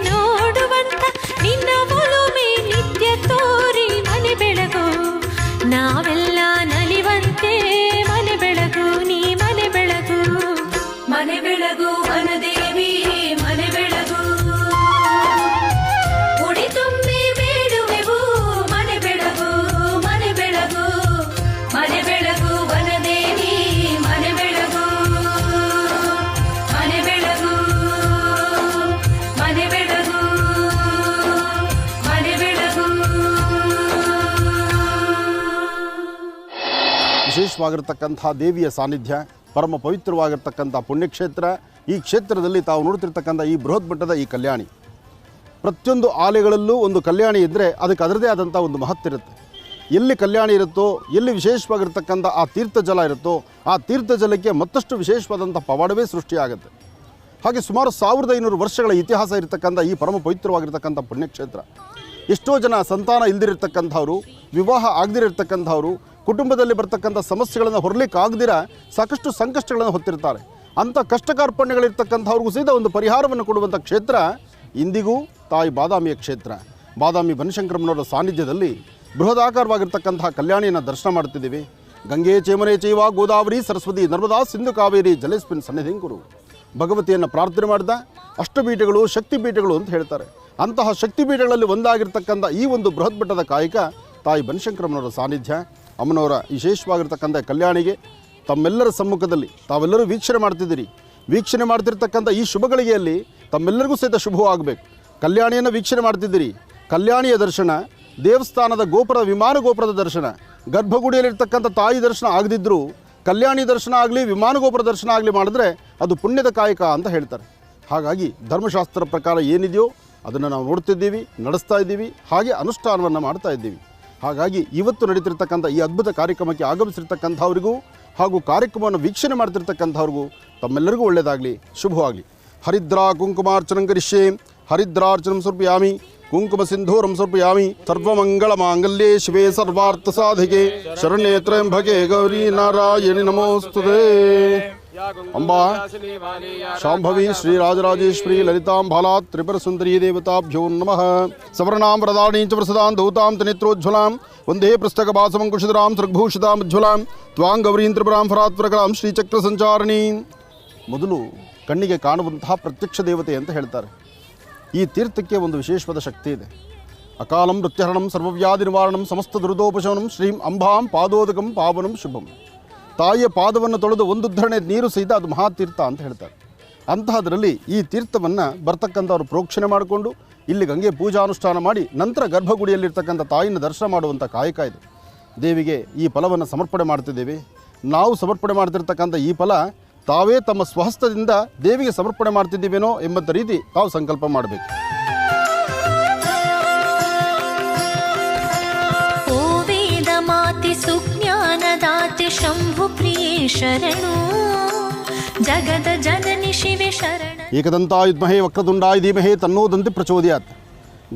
ನೋಡುವಂತ ನಿನ್ನ ಒಲುಮೆ ನಿತ್ಯ ತೋರಿ ಮನೆ ಬೆಳಗು, ನಾವೆಲ್ಲ ನಲಿವಂತೆ ಮನೆ ಬೆಳಗು, ನೀ ಮನೆ ಬೆಳಗು, ಮನೆ ಬೆಳಗು ವನದೇವಿ ಮನೆ ಬೆಳಗು, ಉಡಿ ತುಂಬಿ ಬೇಡುವೆವು ಮನೆ ಬೆಳಗು, ಮನೆ ಬೆಳಗು, ಮನೆ ಬೆಳಗು ವನದೇವಿ ಮನೆ ಬೆಳಗು, ಮನೆ ಬೆಳಗು, ಮನೆ ಬೆಳಗು, ಮನೆ ಬೆಳಗು. ವಿಶೇಷವಾಗಿರ್ತಕ್ಕಂಥ ದೇವಿಯ ಸಾನ್ನಿಧ್ಯ, ಪರಮ ಪವಿತ್ರವಾಗಿರ್ತಕ್ಕಂಥ ಪುಣ್ಯಕ್ಷೇತ್ರ. ಈ ಕ್ಷೇತ್ರದಲ್ಲಿ ತಾವು ನೋಡ್ತಿರ್ತಕ್ಕಂಥ ಈ ಬೃಹತ್ ಮಟ್ಟದ ಈ ಕಲ್ಯಾಣಿ, ಪ್ರತಿಯೊಂದು ಆಲೆಗಳಲ್ಲೂ ಒಂದು ಕಲ್ಯಾಣಿ ಇದ್ದರೆ ಅದಕ್ಕೆ ಅದರದೇ ಆದಂಥ ಒಂದು ಮಹತ್ತಿರುತ್ತೆ. ಎಲ್ಲಿ ಕಲ್ಯಾಣಿ ಇರುತ್ತೋ, ಎಲ್ಲಿ ವಿಶೇಷವಾಗಿರ್ತಕ್ಕಂಥ ಆ ತೀರ್ಥ ಜಲ ಇರುತ್ತೋ, ಆ ತೀರ್ಥ ಜಲಕ್ಕೆ ಮತ್ತಷ್ಟು ವಿಶೇಷವಾದಂಥ ಪವಾಡವೇ ಸೃಷ್ಟಿಯಾಗುತ್ತೆ. ಹಾಗೆ ಸುಮಾರು 1500 ವರ್ಷಗಳ ಇತಿಹಾಸ ಇರತಕ್ಕಂಥ ಈ ಪರಮ ಪವಿತ್ರವಾಗಿರ್ತಕ್ಕಂಥ ಪುಣ್ಯಕ್ಷೇತ್ರ. ಎಷ್ಟೋ ಜನ ಸಂತಾನ ಇಲ್ದಿರತಕ್ಕಂಥವ್ರು, ವಿವಾಹ ಆಗದಿರತಕ್ಕಂಥವ್ರು, ಕುಟುಂಬದಲ್ಲಿ ಬರ್ತಕ್ಕಂಥ ಸಮಸ್ಯೆಗಳನ್ನು ಹೊರಲಿಕ್ಕಾಗದಿರ ಸಾಕಷ್ಟು ಸಂಕಷ್ಟಗಳನ್ನು ಹೊತ್ತಿರ್ತಾರೆ. ಅಂಥ ಕಷ್ಟ ಕಾರ್ಪಣ್ಯಗಳಿರ್ತಕ್ಕಂಥವ್ರಿಗೂ ಸಹಿತ ಒಂದು ಪರಿಹಾರವನ್ನು ಕೊಡುವಂಥ ಕ್ಷೇತ್ರ ಇಂದಿಗೂ ತಾಯಿ ಬಾದಾಮಿಯ ಕ್ಷೇತ್ರ. ಬಾದಾಮಿ ಬನಶಂಕರಮ್ಮನವರ ಸಾನ್ನಿಧ್ಯದಲ್ಲಿ ಬೃಹದಾಕಾರವಾಗಿರ್ತಕ್ಕಂತಹ ಕಲ್ಯಾಣಿಯನ್ನು ದರ್ಶನ ಮಾಡ್ತಿದ್ದೀವಿ. ಗಂಗೆ ಚೇಮನೆ ಚೈವ ಗೋದಾವರಿ ಸರಸ್ವತಿ ನರ್ಮದಾ ಸಿಂಧು ಕಾವೇರಿ ಜಲೇಸ್ಮಿನ್ ಸನ್ನಿಧಿಂಕುರು. ಭಗವತಿಯನ್ನು ಪ್ರಾರ್ಥನೆ ಮಾಡಿದ ಅಷ್ಟಪೀಠಗಳು ಶಕ್ತಿಪೀಠಗಳು ಅಂತ ಹೇಳ್ತಾರೆ. ಅಂತಹ ಶಕ್ತಿಪೀಠಗಳಲ್ಲಿ ಒಂದಾಗಿರ್ತಕ್ಕಂಥ ಈ ಒಂದು ಬೃಹತ್ ಮಟ್ಟದ ಕಾಯಕ ತಾಯಿ ಬನಶಂಕರಮ್ಮನವರ ಸಾನ್ನಿಧ್ಯ. ಅಮ್ಮನವರ ವಿಶೇಷವಾಗಿರ್ತಕ್ಕಂಥ ಕಲ್ಯಾಣಿಗೆ ತಮ್ಮೆಲ್ಲರ ಸಮ್ಮುಖದಲ್ಲಿ ತಾವೆಲ್ಲರೂ ವೀಕ್ಷಣೆ ಮಾಡ್ತಿದ್ದೀರಿ. ವೀಕ್ಷಣೆ ಮಾಡ್ತಿರ್ತಕ್ಕಂಥ ಈ ಶುಭಗಳಿಗೆಯಲ್ಲಿ ತಮ್ಮೆಲ್ಲರಿಗೂ ಸಹಿತ ಶುಭವಾಗಬೇಕು. ಕಲ್ಯಾಣಿಯನ್ನು ವೀಕ್ಷಣೆ ಮಾಡ್ತಿದ್ದೀರಿ. ಕಲ್ಯಾಣಿಯ ದರ್ಶನ, ದೇವಸ್ಥಾನದ ಗೋಪುರ, ವಿಮಾನ ಗೋಪುರದ ದರ್ಶನ, ಗರ್ಭಗುಡಿಯಲ್ಲಿರ್ತಕ್ಕಂಥ ತಾಯಿ ದರ್ಶನ ಆಗದಿದ್ದರೂ ಕಲ್ಯಾಣಿ ದರ್ಶನ ಆಗಲಿ, ವಿಮಾನ ಗೋಪುರ ದರ್ಶನ ಆಗಲಿ ಮಾಡಿದ್ರೆ ಅದು ಪುಣ್ಯದ ಕಾಯಕ ಅಂತ ಹೇಳ್ತಾರೆ. ಹಾಗಾಗಿ ಧರ್ಮಶಾಸ್ತ್ರ ಪ್ರಕಾರ ಏನಿದೆಯೋ ಅದನ್ನು ನಾವು ನೋಡ್ತಿದ್ದೀವಿ, ನಡೆಸ್ತಾ ಇದ್ದೀವಿ, ಹಾಗೆ ಅನುಷ್ಠಾನವನ್ನು ಮಾಡ್ತಾ ಇದ್ದೀವಿ. ಹಾಗಾಗಿ ಇವತ್ತು ನಡೀತಿರ್ತಕ್ಕಂಥ ಈ ಅದ್ಭುತ ಕಾರ್ಯಕ್ರಮಕ್ಕೆ ಆಗಮಿಸಿರ್ತಕ್ಕಂಥವ್ರಿಗೂ ಹಾಗೂ ಕಾರ್ಯಕ್ರಮವನ್ನು ವೀಕ್ಷಣೆ ಮಾಡ್ತಿರ್ತಕ್ಕಂಥವ್ರಿಗೂ ತಮ್ಮೆಲ್ಲರಿಗೂ ಒಳ್ಳೆಯದಾಗಲಿ, ಶುಭವಾಗಲಿ. ಹರಿದ್ರಾ ಕುಂಕುಮಾರ್ಚನಂ ಕರಿಷ್ಯೆ, ಹರಿದ್ರಾರ್ಚನಂ ಸಮರ್ಪಯಾಮಿ, ಕುಂಕುಮ ಸಿಂಧೂರಂ ಸಮರ್ಪಯಾಮಿ. ಸರ್ವಮಂಗಳ ಮಾಂಗಲ್ಯೆ ಶಿವೆ ಸರ್ವಾರ್ಥ ಸಾಧಿಕೆ ಶರಣ್ಯೇ ತ್ರ್ಯಂಬಕೆ ಗೌರಿ ನಾರಾಯಣಿ ನಮೋಸ್ತುತೇ. ಅಂಬಾ ಶಾಂಭವಿ ಶ್ರೀರಾಜರಾಜೇಶ್ವರಿ ಲಲಿತಾಂಬಾಲಾ ತ್ರಿಪುರ ಸುಂದರಿ ದೇವತಾಭ್ಯೋ ನಮಃ. ಸವರ್ಣಾಂ ವರದಾಣೀಂ ಚ ಪ್ರಸದಾಂ ದೌತಾಂ ತನೇತ್ರೋಜ್ವಲಾಂ ವಂದೇ ಪೃಷ್ಠಕಪಾಸಮಂಕುಶಿಧರಾಂ ಸೃಗ್ಭೂಷಿತಾಂ ಉಜ್ವಲಾಂ ತ್ವಾಂ ಗೌರೀಂ ತ್ರಿಪುರಾಂ ಫರಾತ್ವರಕಲಾಂ ಶ್ರೀಚಕ್ರ ಸಂಚಾರಣೀಂ. ಮೊದಲು ಕಣ್ಣಿಗೆ ಕಾಣುವಂತಹ ಪ್ರತ್ಯಕ್ಷ ದೇವತೆ ಅಂತ ಹೇಳ್ತಾರೆ. ಈ ತೀರ್ಥಕ್ಕೆ ಒಂದು ವಿಶೇಷವಾದ ಶಕ್ತಿ ಇದೆ. ಅಕಾಲಂ ಮೃತ್ಯುಹರಣಂ ಸರ್ವವ್ಯಾಧಿ ನಿವಾರಣಂ ಸಮಸ್ತ ದುರಿದೋಪಶಮನಂ ಶ್ರೀಂ ಅಂಬಾಂ ಪಾದೋದಕಂ ಪಾವನಂ ಶುಭಂ. ತಾಯಿಯ ಪಾದವನ್ನು ತೊಳೆದು ಒಂದು ಧರಣೆ ನೀರು ಸಹಿತ ಅದು ಮಹಾತೀರ್ಥ ಅಂತ ಹೇಳ್ತಾರೆ. ಅಂತಹದರಲ್ಲಿ ಈ ತೀರ್ಥವನ್ನು ಬರ್ತಕ್ಕಂಥವ್ರು ಪ್ರೋಕ್ಷಣೆ ಮಾಡಿಕೊಂಡು ಇಲ್ಲಿ ಗಂಗೆ ಪೂಜಾನುಷ್ಠಾನ ಮಾಡಿ ನಂತರ ಗರ್ಭಗುಡಿಯಲ್ಲಿರ್ತಕ್ಕಂಥ ತಾಯಿನ ದರ್ಶನ ಮಾಡುವಂಥ ಕಾಯಕ ಇದೆ. ದೇವಿಗೆ ಈ ಫಲವನ್ನು ಸಮರ್ಪಣೆ ಮಾಡ್ತಿದ್ದೇವೆ. ನಾವು ಸಮರ್ಪಣೆ ಮಾಡ್ತಿರ್ತಕ್ಕಂಥ ಈ ಫಲ ತಾವೇ ತಮ್ಮ ಸ್ವಹಸ್ತದಿಂದ ದೇವಿಗೆ ಸಮರ್ಪಣೆ ಮಾಡ್ತಿದ್ದೀವೇನೋ ಎಂಬಂಥ ರೀತಿ ತಾವು ಸಂಕಲ್ಪ ಮಾಡಬೇಕು. ಓ ವೇದ ಮಾತೆ ಸುಜ್ಞಾನದಾತೆ ಶಂಭು ಪ್ರಿಯೇ ಶರಣು ಜಗದ ಜನನಿ ಶಿವೆ ಶರಣ. ಏಕದಂತಾಯುಧ್ಮಹೇ ವಕ್ರತುಂಡಾಯ ಧೀಮಹಿ ತನ್ನೋ ದಂತಿ ಪ್ರಚೋದಯಾತ್.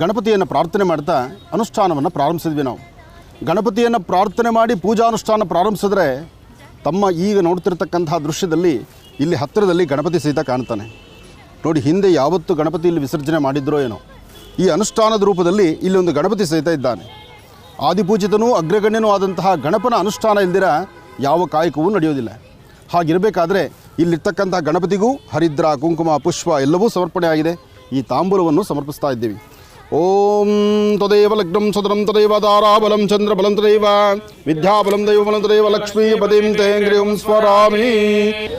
ಗಣಪತಿಯನ್ನು ಪ್ರಾರ್ಥನೆ ಮಾಡ್ತಾ ಅನುಷ್ಠಾನವನ್ನು ಪ್ರಾರಂಭಿಸಿದ್ವಿ ನಾವು. ಗಣಪತಿಯನ್ನು ಪ್ರಾರ್ಥನೆ ಮಾಡಿ ಪೂಜಾನುಷ್ಠಾನ ಪ್ರಾರಂಭಿಸಿದ್ರೆ ತಮ್ಮ ಈಗ ನೋಡ್ತಿರ್ತಕ್ಕಂತಹ ದೃಶ್ಯದಲ್ಲಿ ಇಲ್ಲಿ ಹತ್ತಿರದಲ್ಲಿ ಗಣಪತಿ ಸಹಿತ ಕಾಣ್ತಾನೆ ನೋಡಿ. ಹಿಂದೆ ಯಾವತ್ತು ಗಣಪತಿ ಇಲ್ಲಿ ವಿಸರ್ಜನೆ ಮಾಡಿದ್ರೋ ಏನೋ, ಈ ಅನುಷ್ಠಾನದ ರೂಪದಲ್ಲಿ ಇಲ್ಲಿ ಒಂದು ಗಣಪತಿ ಸಹಿತ ಇದ್ದಾನೆ. ಆದಿಪೂಜಿತನೂ ಅಗ್ರಗಣ್ಯನೂ ಆದಂತಹ ಗಣಪನ ಅನುಷ್ಠಾನ ಇಲ್ದಿರ ಯಾವ ಕಾಯಕವೂ ನಡೆಯೋದಿಲ್ಲ. ಹಾಗಿರಬೇಕಾದ್ರೆ ಇಲ್ಲಿರ್ತಕ್ಕಂಥ ಗಣಪತಿಗೂ ಹರಿದ್ರ ಕುಂಕುಮ ಪುಷ್ಪ ಎಲ್ಲವೂ ಸಮರ್ಪಣೆ ಆಗಿದೆ. ಈ ತಾಂಬೂಲವನ್ನು ಸಮರ್ಪಿಸ್ತಾ ಇದ್ದೀವಿ. ಓಂ ತದೇವ ಲಗ್ನಂ ಸದನಂ ತದೇವ ದಾರಾಬಲಂ ಚಂದ್ರಬಲಂ ತದೇವ ವಿದ್ಯಾಬಲಂ ದೈವಬಲಂ ತದೇವ ಲಕ್ಷ್ಮೀ ಪದಿಂ ತೇಂಗ್ರಿಯಂ ಸ್ವರಾಮಿ.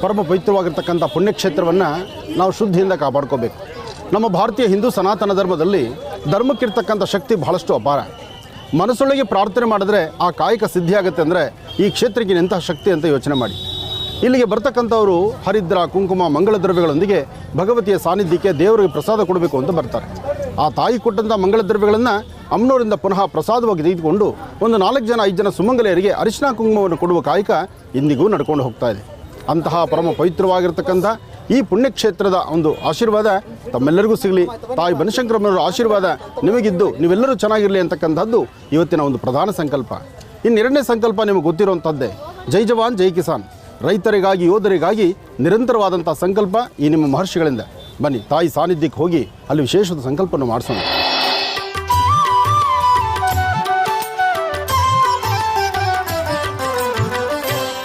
ಪರಮ ಪವಿತ್ರವಾಗಿರ್ತಕ್ಕಂಥ ಪುಣ್ಯಕ್ಷೇತ್ರವನ್ನು ನಾವು ಶುದ್ಧಿಯಿಂದ ಕಾಪಾಡ್ಕೋಬೇಕು. ನಮ್ಮ ಭಾರತೀಯ ಹಿಂದೂ ಸನಾತನ ಧರ್ಮದಲ್ಲಿ ಧರ್ಮಕ್ಕಿರ್ತಕ್ಕಂಥ ಶಕ್ತಿ ಬಹಳಷ್ಟು ಅಪಾರ. ಮನಸ್ಸೊಳಗೆ ಪ್ರಾರ್ಥನೆ ಮಾಡಿದ್ರೆ ಆ ಕಾಯಕ ಸಿದ್ಧಿಯಾಗುತ್ತೆ ಅಂದರೆ ಈ ಕ್ಷೇತ್ರಕ್ಕೆ ಎಂತಹ ಶಕ್ತಿ ಅಂತ ಯೋಚನೆ ಮಾಡಿ. ಇಲ್ಲಿಗೆ ಬರ್ತಕ್ಕಂಥವರು ಹರಿದ್ರ ಕುಂಕುಮ ಮಂಗಳ ದ್ರವ್ಯಗಳೊಂದಿಗೆ ಭಗವತಿಯ ಸಾನ್ನಿಧ್ಯಕ್ಕೆ ದೇವರಿಗೆ ಪ್ರಸಾದ ಕೊಡಬೇಕು ಅಂತ ಬರ್ತಾರೆ. ಆ ತಾಯಿ ಕೊಟ್ಟಂಥ ಮಂಗಳ ದ್ರವ್ಯಗಳನ್ನು ಅಮ್ಮನವರಿಂದ ಪುನಃ ಪ್ರಸಾದವಾಗಿ ತೆಗೆದುಕೊಂಡು ಒಂದು 4 ಜನ 5 ಜನ ಸುಮಂಗಲೆಯರಿಗೆ ಅರಿಶಿನ ಕುಂಕುಮವನ್ನು ಕೊಡುವ ಕಾಯಕ ಇಂದಿಗೂ ನಡ್ಕೊಂಡು ಹೋಗ್ತಾ ಇದೆ. ಅಂತಹ ಪರಮ ಪವಿತ್ರವಾಗಿರ್ತಕ್ಕಂಥ ಈ ಪುಣ್ಯಕ್ಷೇತ್ರದ ಒಂದು ಆಶೀರ್ವಾದ ತಮ್ಮೆಲ್ಲರಿಗೂ ಸಿಗಲಿ. ತಾಯಿ ಬನಶಂಕರಮ್ಮನವರ ಆಶೀರ್ವಾದ ನಿಮಗಿದ್ದು ನೀವೆಲ್ಲರೂ ಚೆನ್ನಾಗಿರಲಿ ಅಂತಕ್ಕಂಥದ್ದು ಇವತ್ತಿನ ಒಂದು ಪ್ರಧಾನ ಸಂಕಲ್ಪ. ಇನ್ನೆರಡನೇ ಸಂಕಲ್ಪ ನಿಮಗೆ ಗೊತ್ತಿರುವಂಥದ್ದೇ, ಜೈ ಜವಾನ್ ಜೈ ಕಿಸಾನ್. ರೈತರಿಗಾಗಿ ಯೋಧರಿಗಾಗಿ ನಿರಂತರವಾದಂಥ ಸಂಕಲ್ಪ ಈ ನಿಮ್ಮ ಮಹರ್ಷಿಗಳಿಂದ. ಬನ್ನಿ ತಾಯಿ ಸಾನ್ನಿಧ್ಯಕ್ಕೆ ಹೋಗಿ ಅಲ್ಲಿ ವಿಶೇಷವಾದ ಸಂಕಲ್ಪವನ್ನು ಮಾಡಿಸೋಣ.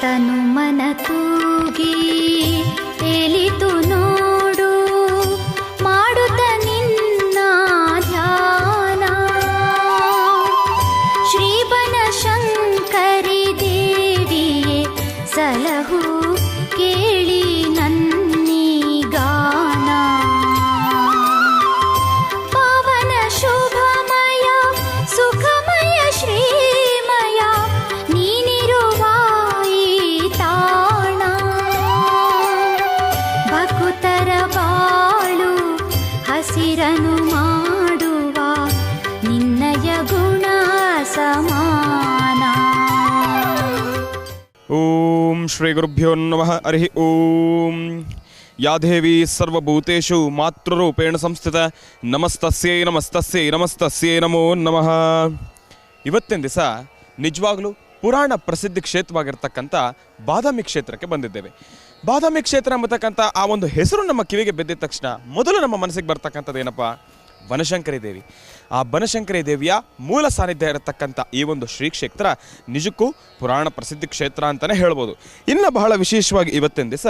ತನು ಮನ ತೂಗಿ ತೇಲಿತು ನೋಡು ಮಾಡುತ್ತ ನಿನ್ನ ಧ್ಯಾನ ಶ್ರೀ ಬನಶಂಕರಿ ದೇವಿಯೇ ಸಲಹು ಕೇಳಿ ನನ್ನೀ ಗಾನ. ಪಾವನ ಶುಭಮಯ ಸುಖಮಯ ಶ್ರೀಮಯ ನೀನಿರುವ ಈ ತಾಣ ಭಕ್ತರ ಬಾಳು ಹಸಿರನು ಮಾಡುವ ನಿನ್ನಯ ಗುಣ ಸಮಾನ. ಓಂ ಶ್ರೀ ಗುರುಭ್ಯೋ ನಮಃ. ಹರಿ ಓಂ. ಯಾ ದೇವಿ ಸರ್ವಭೂತೇಷು ಮಾತೃರೂಪೇಣ ಸಂಸ್ಥಿತ ನಮಸ್ತಸ್ಯೈ ನಮಸ್ತಸ್ಯೈ ನಮಸ್ತಸ್ಯೈ ನಮೋ ನಮಃ. ಇವತ್ತಿನ ದಿವಸ ನಿಜವಾಗ್ಲೂ ಪುರಾಣ ಪ್ರಸಿದ್ಧ ಕ್ಷೇತ್ರವಾಗಿರ್ತಕ್ಕಂಥ ಬಾದಾಮಿ ಕ್ಷೇತ್ರಕ್ಕೆ ಬಂದಿದ್ದೇವೆ. ಬಾದಾಮಿ ಕ್ಷೇತ್ರ ಎಂಬತಕ್ಕಂಥ ಆ ಒಂದು ಹೆಸರು ನಮ್ಮ ಕಿವಿಗೆ ಬಿದ್ದಿದ ತಕ್ಷಣ ಮೊದಲು ನಮ್ಮ ಮನಸ್ಸಿಗೆ ಬರ್ತಕ್ಕಂಥದ್ದು ಏನಪ್ಪ? ಬನಶಂಕರಿ ದೇವಿ. ಆ ಬನಶಂಕರಿ ದೇವಿಯ ಮೂಲ ಸಾನ್ನಿಧ್ಯ ಇರತಕ್ಕಂಥ ಈ ಒಂದು ಶ್ರೀ ಕ್ಷೇತ್ರ ನಿಜಕ್ಕೂ ಪುರಾಣ ಪ್ರಸಿದ್ಧ ಕ್ಷೇತ್ರ ಅಂತಲೇ ಹೇಳ್ಬೋದು. ಇನ್ನು ಬಹಳ ವಿಶೇಷವಾಗಿ ಇವತ್ತಿನ ದಿವಸ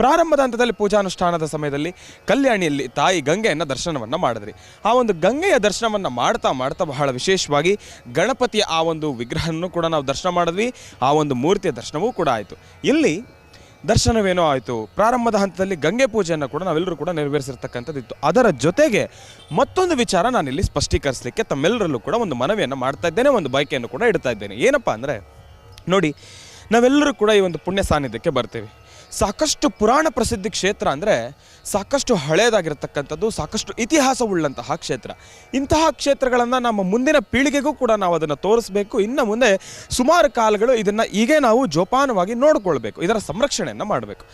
ಪ್ರಾರಂಭದ ಹಂತದಲ್ಲಿ ಪೂಜಾನುಷ್ಠಾನದ ಸಮಯದಲ್ಲಿ ಕಲ್ಯಾಣಿಯಲ್ಲಿ ತಾಯಿ ಗಂಗೆಯನ್ನು ದರ್ಶನವನ್ನು ಮಾಡಿದ್ರಿ. ಆ ಒಂದು ಗಂಗೆಯ ದರ್ಶನವನ್ನು ಮಾಡ್ತಾ ಮಾಡ್ತಾ ಬಹಳ ವಿಶೇಷವಾಗಿ ಗಣಪತಿಯ ಆ ಒಂದು ವಿಗ್ರಹವನ್ನು ಕೂಡ ನಾವು ದರ್ಶನ ಮಾಡಿದ್ವಿ. ಆ ಒಂದು ಮೂರ್ತಿಯ ದರ್ಶನವೂ ಕೂಡ ಆಯಿತು. ಇಲ್ಲಿ ದರ್ಶನವೇನೋ ಆಯಿತು. ಪ್ರಾರಂಭದ ಹಂತದಲ್ಲಿ ಗಂಗೆ ಪೂಜೆಯನ್ನು ಕೂಡ ನಾವೆಲ್ಲರೂ ಕೂಡ ನೆರವೇರಿಸಿರ್ತಕ್ಕಂಥದ್ದಿತ್ತು. ಅದರ ಜೊತೆಗೆ ಮತ್ತೊಂದು ವಿಚಾರ ನಾನಿಲ್ಲಿ ಸ್ಪಷ್ಟೀಕರಿಸಲಿಕ್ಕೆ ತಮ್ಮೆಲ್ಲರಲ್ಲೂ ಕೂಡ ಒಂದು ಮನವಿಯನ್ನು ಮಾಡ್ತಾ ಇದ್ದೇನೆ, ಒಂದು ಬಯಕೆಯನ್ನು ಕೂಡ ಇಡ್ತಾ ಇದ್ದೇನೆ. ಏನಪ್ಪ ಅಂದರೆ ನೋಡಿ, ನಾವೆಲ್ಲರೂ ಕೂಡ ಈ ಒಂದು ಪುಣ್ಯ ಸಾನ್ನಿಧ್ಯಕ್ಕೆ ಬರ್ತೀವಿ. ಸಾಕಷ್ಟು ಪುರಾಣ ಪ್ರಸಿದ್ಧಿ ಕ್ಷೇತ್ರ ಅಂದರೆ ಸಾಕಷ್ಟು ಹಳೆಯದಾಗಿರ್ತಕ್ಕಂಥದ್ದು, ಸಾಕಷ್ಟು ಇತಿಹಾಸವುಳ್ಳಂತಹ ಕ್ಷೇತ್ರ. ಇಂತಹ ಕ್ಷೇತ್ರಗಳನ್ನು ನಮ್ಮ ಮುಂದಿನ ಪೀಳಿಗೆಗೂ ಕೂಡ ನಾವು ಅದನ್ನು ತೋರಿಸಬೇಕು. ಇನ್ನು ಮುಂದೆ ಸುಮಾರು ಕಾಲಗಳು ಇದನ್ನು ಹೀಗೆ ನಾವು ಜೋಪಾನವಾಗಿ ನೋಡಿಕೊಳ್ಬೇಕು, ಇದರ ಸಂರಕ್ಷಣೆಯನ್ನು ಮಾಡಬೇಕು.